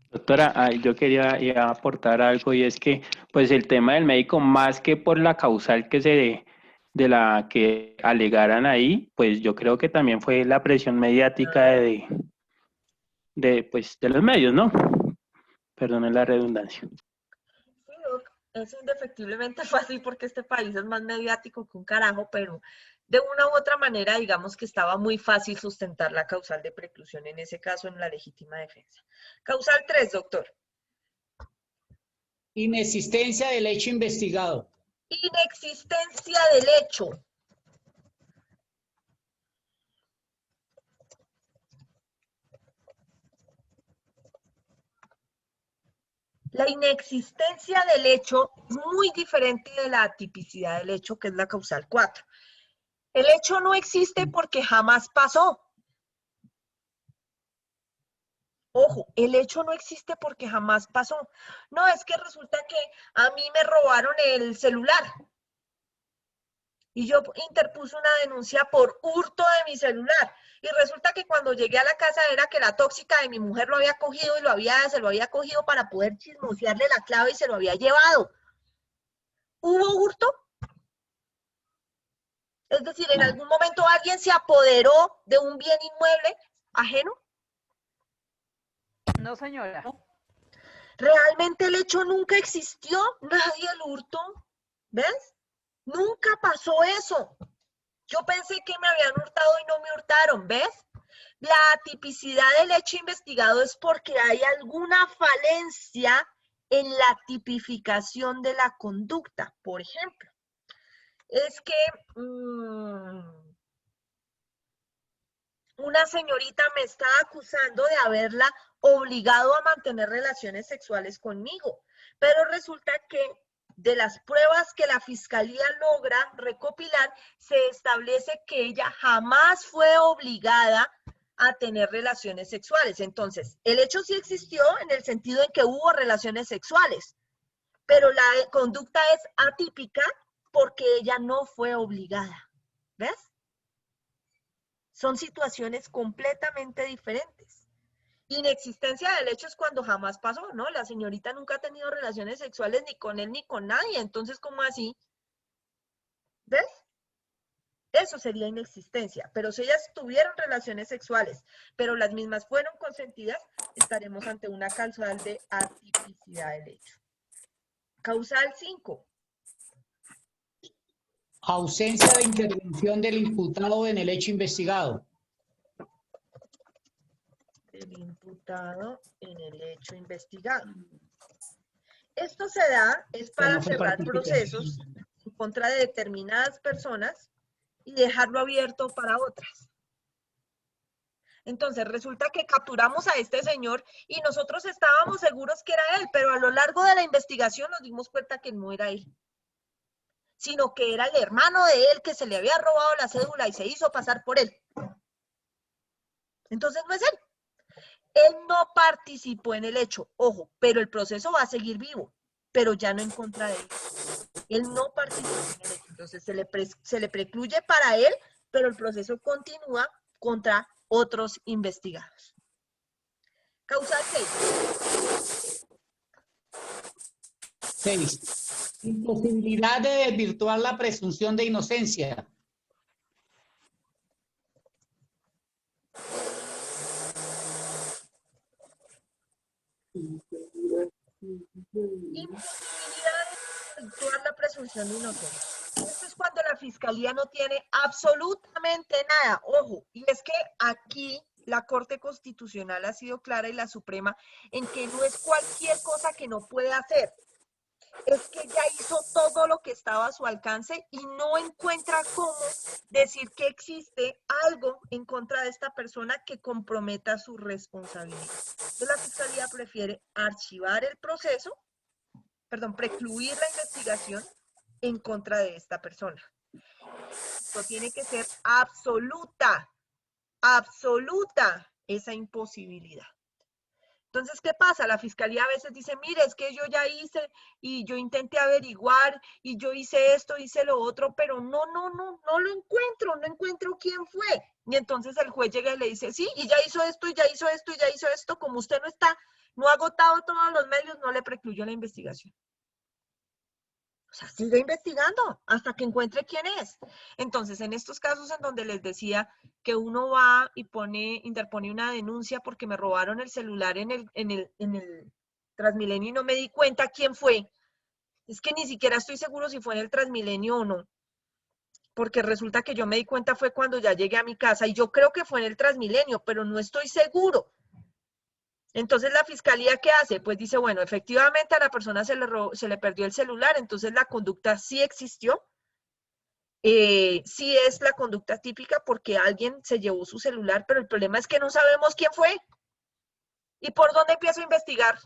Doctora, yo quería aportar algo y es que pues el tema del médico, más que por la causal que de la que alegaran ahí, pues yo creo que también fue la presión mediática pues, de los medios, ¿no? Perdonen la redundancia. Sí, Doc, es indefectiblemente fácil porque este país es más mediático que un carajo, pero de una u otra manera, digamos que estaba muy fácil sustentar la causal de preclusión, en ese caso en la legítima defensa. Causal 3, doctor. Inexistencia del hecho investigado. Inexistencia del hecho. La inexistencia del hecho, muy diferente de la atipicidad del hecho, que es la causal 4. El hecho no existe porque jamás pasó. Ojo, el hecho no existe porque jamás pasó. No, es que resulta que a mí me robaron el celular. Y yo interpuse una denuncia por hurto de mi celular. Y resulta que cuando llegué a la casa era que la tóxica de mi mujer lo había cogido y se lo había cogido para poder chismosearle la clave y se lo había llevado. ¿Hubo hurto? Es decir, ¿en algún momento alguien se apoderó de un bien inmueble ajeno? No, señora. Realmente el hecho nunca existió, nadie lo hurtó. ¿Ves? Nunca pasó eso. Yo pensé que me habían hurtado y no me hurtaron, ¿ves? La atipicidad del hecho investigado es porque hay alguna falencia en la tipificación de la conducta. Por ejemplo, es que una señorita me está acusando de haberla obligado a mantener relaciones sexuales conmigo, pero resulta que de las pruebas que la fiscalía logra recopilar, se establece que ella jamás fue obligada a tener relaciones sexuales. Entonces, el hecho sí existió en el sentido en que hubo relaciones sexuales, pero la conducta es atípica porque ella no fue obligada. ¿Ves? Son situaciones completamente diferentes. Inexistencia del hecho es cuando jamás pasó, ¿no? La señorita nunca ha tenido relaciones sexuales ni con él ni con nadie, entonces, ¿cómo así? ¿Ves? Eso sería inexistencia. Pero si ellas tuvieron relaciones sexuales, pero las mismas fueron consentidas, estaremos ante una causal de atipicidad del hecho. Causal 5. Ausencia de intervención del imputado en el hecho investigado. Del imputado en el hecho investigado. Esto se da es para cerrar procesos en contra de determinadas personas y dejarlo abierto para otras. Entonces resulta que capturamos a este señor y nosotros estábamos seguros que era él, pero a lo largo de la investigación nos dimos cuenta que no era él, sino que era el hermano de él que se le había robado la cédula y se hizo pasar por él. Entonces no es él. Él no participó en el hecho, ojo, pero el proceso va a seguir vivo, pero ya no en contra de él. Él no participó en el hecho, entonces se le precluye para él, pero el proceso continúa contra otros investigados. Causal 6. 6. Imposibilidad de desvirtuar la presunción de inocencia. Imposibilidad de desvirtuar la presunción de inocencia. Esto es cuando la fiscalía no tiene absolutamente nada. Ojo, y es que aquí la Corte Constitucional ha sido clara y la Suprema en que no es cualquier cosa que no puede hacer. Es que ya hizo todo lo que estaba a su alcance y no encuentra cómo decir que existe algo en contra de esta persona que comprometa su responsabilidad. Entonces la fiscalía prefiere archivar el proceso, precluir la investigación en contra de esta persona. Esto tiene que ser absoluta esa imposibilidad. Entonces, ¿qué pasa? La fiscalía a veces dice, mire, es que yo ya hice y yo intenté averiguar y yo hice esto, hice lo otro, pero no lo encuentro quién fue. Y entonces el juez llega y le dice, sí, y ya hizo esto, y ya hizo esto, y ya hizo esto, como usted no ha agotado todos los medios, no le precluyó la investigación. O sea, sigue investigando hasta que encuentre quién es. Entonces, en estos casos en donde les decía que uno va y interpone una denuncia porque me robaron el celular en el Transmilenio y no me di cuenta quién fue, es que ni siquiera estoy seguro si fue en el Transmilenio o no. Porque resulta que yo me di cuenta fue cuando ya llegué a mi casa y yo creo que fue en el Transmilenio, pero no estoy seguro. Entonces, ¿la fiscalía qué hace? Pues dice, bueno, efectivamente a la persona se le perdió el celular, entonces la conducta sí existió, sí es la conducta típica porque alguien se llevó su celular, pero el problema es que no sabemos quién fue. ¿Y por dónde empiezo a investigar?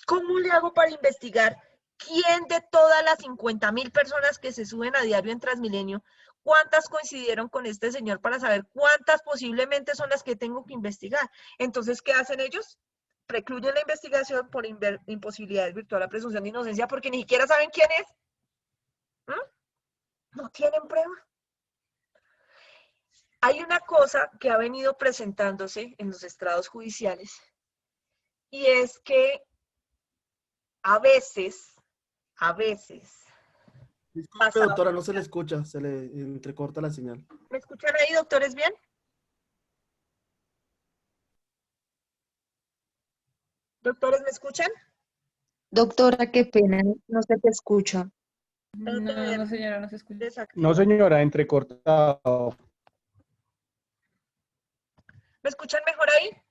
¿Cómo le hago para investigar quién de todas las 50.000 personas que se suben a diario en Transmilenio, cuántas coincidieron con este señor para saber cuántas posiblemente son las que tengo que investigar? Entonces, ¿qué hacen ellos? Precluyen la investigación por imposibilidad de desvirtuar la presunción de inocencia porque ni siquiera saben quién es. No tienen prueba. Hay una cosa que ha venido presentándose en los estrados judiciales y es que a veces. Disculpe, doctora, no se le escucha, se le entrecorta la señal. ¿Me escuchan ahí, doctores, bien? ¿Doctores, me escuchan? Doctora, qué pena, no se te escucha. No, señora, no se escucha. No, señora, entrecortado. ¿Me escuchan mejor ahí?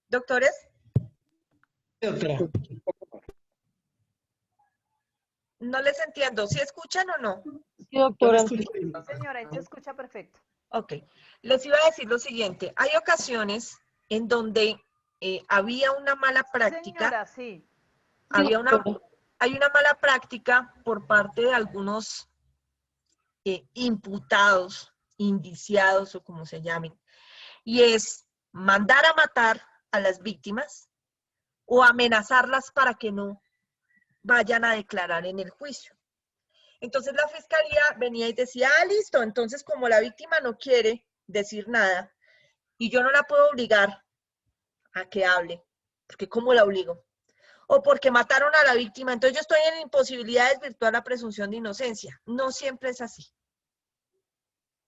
¿Doctores? Doctora. No les entiendo. ¿Sí escuchan o no? Sí, doctora. Sí, señora, ahí se escucha perfecto. Ok. Les iba a decir lo siguiente. Hay ocasiones en donde había una mala práctica. Señora, sí. Hay una mala práctica por parte de algunos imputados, indiciados o como se llamen. Y es mandar a matar a las víctimas o amenazarlas para que no vayan a declarar en el juicio. Entonces la fiscalía venía y decía, listo, entonces como la víctima no quiere decir nada y yo no la puedo obligar a que hable, porque ¿cómo la obligo? o porque mataron a la víctima, entonces yo estoy en imposibilidad de desvirtuar la presunción de inocencia. No siempre es así.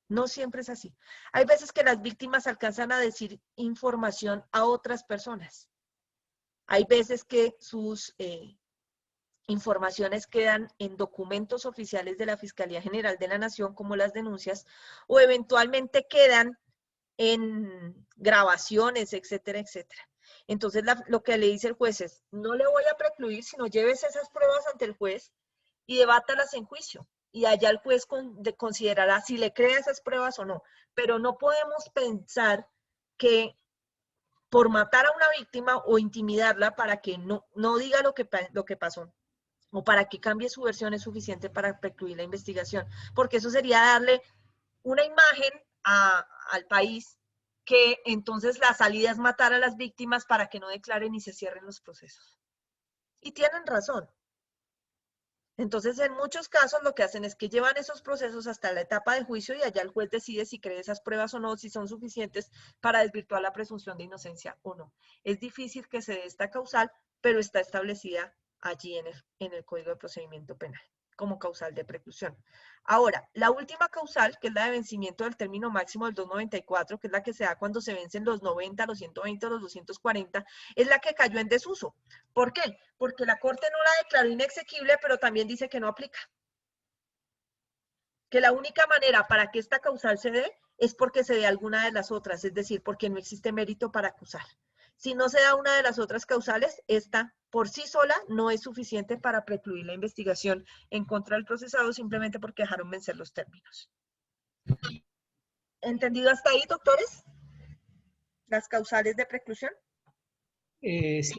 No siempre es así. Hay veces que las víctimas alcanzan a decir información a otras personas. Hay veces que sus informaciones quedan en documentos oficiales de la Fiscalía General de la Nación, como las denuncias, o eventualmente quedan en grabaciones, etcétera, etcétera. Entonces, lo que le dice el juez es, no le voy a precluir, sino lleves esas pruebas ante el juez y debátalas en juicio. Y allá el juez considerará si le crea esas pruebas o no. Pero no podemos pensar que por matar a una víctima o intimidarla para que no diga lo que pasó o para que cambie su versión es suficiente para precluir la investigación. Porque eso sería darle una imagen al país que entonces la salida es matar a las víctimas para que no declaren y se cierren los procesos. Y tienen razón. Entonces, en muchos casos lo que hacen es que llevan esos procesos hasta la etapa de juicio y allá el juez decide si cree esas pruebas o no, si son suficientes para desvirtuar la presunción de inocencia o no. Es difícil que se dé esta causal, pero está establecida allí en el Código de Procedimiento Penal como causal de preclusión. Ahora, la última causal, que es la de vencimiento del término máximo del 294, que es la que se da cuando se vencen los 90, los 120, los 240, es la que cayó en desuso. ¿Por qué? Porque la Corte no la declaró inexequible, pero también dice que no aplica. Que la única manera para que esta causal se dé es porque se dé alguna de las otras, es decir, porque no existe mérito para acusar. Si no se da una de las otras causales, esta por sí sola no es suficiente para precluir la investigación en contra del procesado simplemente porque dejaron vencer los términos. ¿Entendido hasta ahí, doctores? ¿Las causales de preclusión? Sí.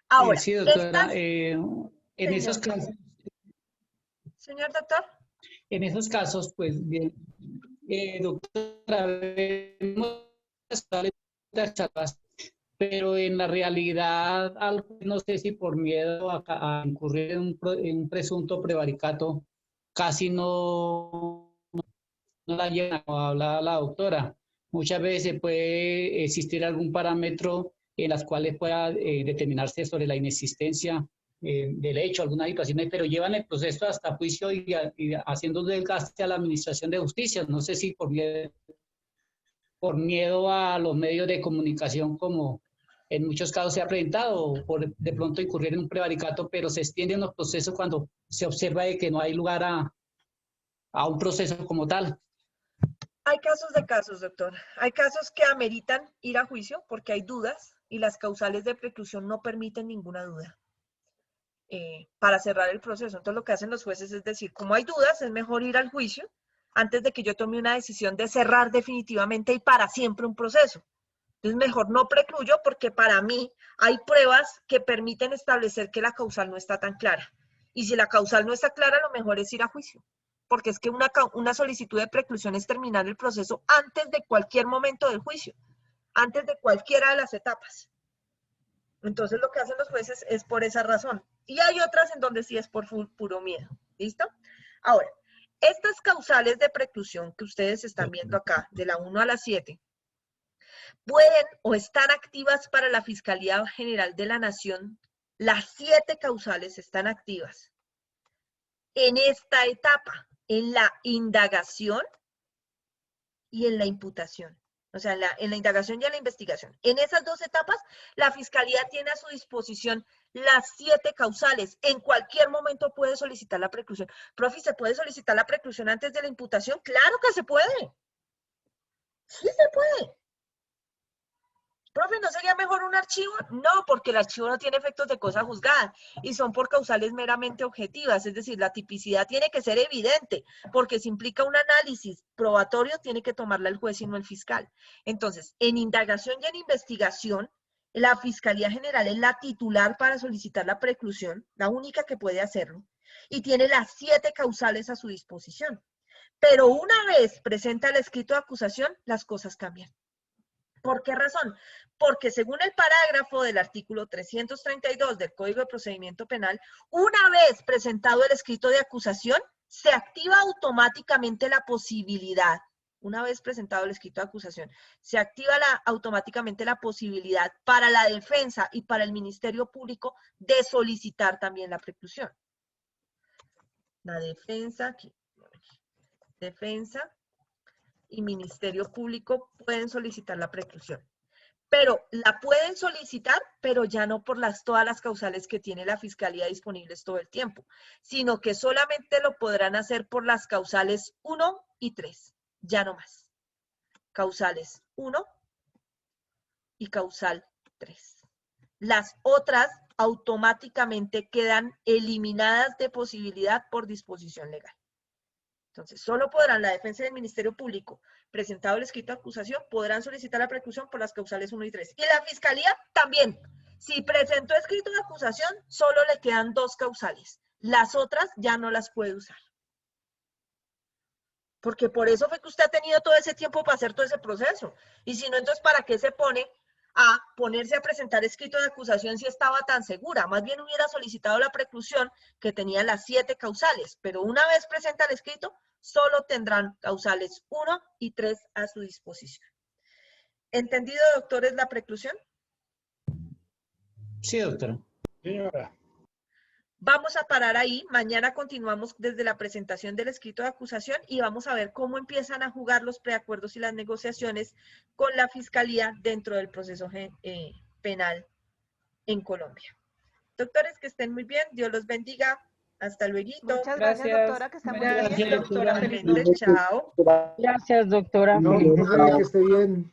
Ahora, sí, doctora, en esos casos... Señor doctor. En esos casos, pues bien, doctora, pero en la realidad, no sé si por miedo a incurrir en un presunto prevaricato, casi no la llevan a hablar la doctora. Muchas veces puede existir algún parámetro en las cuales pueda determinarse sobre la inexistencia del hecho, algunas situaciones, pero llevan el proceso hasta juicio y haciendo un desgaste a la administración de justicia. No sé si por miedo a los medios de comunicación, como en muchos casos se ha presentado, o por de pronto incurrir en un prevaricato, pero se extienden los procesos cuando se observa de que no hay lugar a un proceso como tal. Hay casos de casos, doctor. Hay casos que ameritan ir a juicio porque hay dudas y las causales de preclusión no permiten ninguna duda para cerrar el proceso. Entonces lo que hacen los jueces es decir, como hay dudas, es mejor ir al juicio antes de que yo tome una decisión de cerrar definitivamente y para siempre un proceso. Entonces mejor no precluyo porque para mí hay pruebas que permiten establecer que la causal no está tan clara. Y si la causal no está clara, lo mejor es ir a juicio. Porque es que una solicitud de preclusión es terminar el proceso antes de cualquier momento del juicio, antes de cualquiera de las etapas. Entonces lo que hacen los jueces es por esa razón. Y hay otras en donde sí es por puro miedo. ¿Listo? Ahora, estas causales de preclusión que ustedes están viendo acá, de la 1 a la 7, pueden o están activas para la Fiscalía General de la Nación. Las 7 causales están activas en esta etapa, en la indagación y en la imputación. O sea, en la indagación y en la investigación. En esas 2 etapas, la Fiscalía tiene a su disposición las 7 causales. En cualquier momento puede solicitar la preclusión. Profe, ¿se puede solicitar la preclusión antes de la imputación? ¡Claro que se puede! Sí se puede. Profe, ¿no sería mejor un archivo? No, porque el archivo no tiene efectos de cosa juzgada y son por causales meramente objetivas, es decir, la tipicidad tiene que ser evidente, porque si implica un análisis probatorio, tiene que tomarla el juez y no el fiscal. Entonces, en indagación y en investigación, la Fiscalía General es la titular para solicitar la preclusión, la única que puede hacerlo, y tiene las 7 causales a su disposición. Pero una vez presenta el escrito de acusación, las cosas cambian. ¿Por qué razón? Porque según el parágrafo del artículo 332 del Código de Procedimiento Penal, una vez presentado el escrito de acusación, se activa automáticamente la posibilidad una vez presentado el escrito de acusación, se activa automáticamente la posibilidad para la defensa y para el Ministerio Público de solicitar también la preclusión. La defensa, aquí, defensa y Ministerio Público pueden solicitar la preclusión. Pero la pueden solicitar, pero ya no por todas las causales que tiene la Fiscalía disponibles todo el tiempo, sino que solamente lo podrán hacer por las causales 1 y 3, ya no más. Causales 1 y causal 3. Las otras automáticamente quedan eliminadas de posibilidad por disposición legal. Entonces, solo podrán la defensa del Ministerio Público, presentado el escrito de acusación, podrán solicitar la preclusión por las causales 1 y 3. Y la Fiscalía también. Si presentó escrito de acusación, solo le quedan 2 causales. Las otras ya no las puede usar. Porque por eso fue que usted ha tenido todo ese tiempo para hacer todo ese proceso. Y si no, entonces, ¿para qué se pone a ponerse a presentar escrito de acusación si estaba tan segura? Más bien hubiera solicitado la preclusión que tenía las 7 causales, pero una vez presenta el escrito, solo tendrán causales 1 y 3 a su disposición. ¿Entendido, doctores, la preclusión? Sí, doctora. Señora. Vamos a parar ahí. Mañana continuamos desde la presentación del escrito de acusación y vamos a ver cómo empiezan a jugar los preacuerdos y las negociaciones con la Fiscalía dentro del proceso penal en Colombia. Doctores, que estén muy bien. Dios los bendiga. Hasta luego. Muchas gracias, doctora, que está muy bien. Gracias, doctora. Feliz Chao. Gracias, doctora. No, Feliz que esté bien.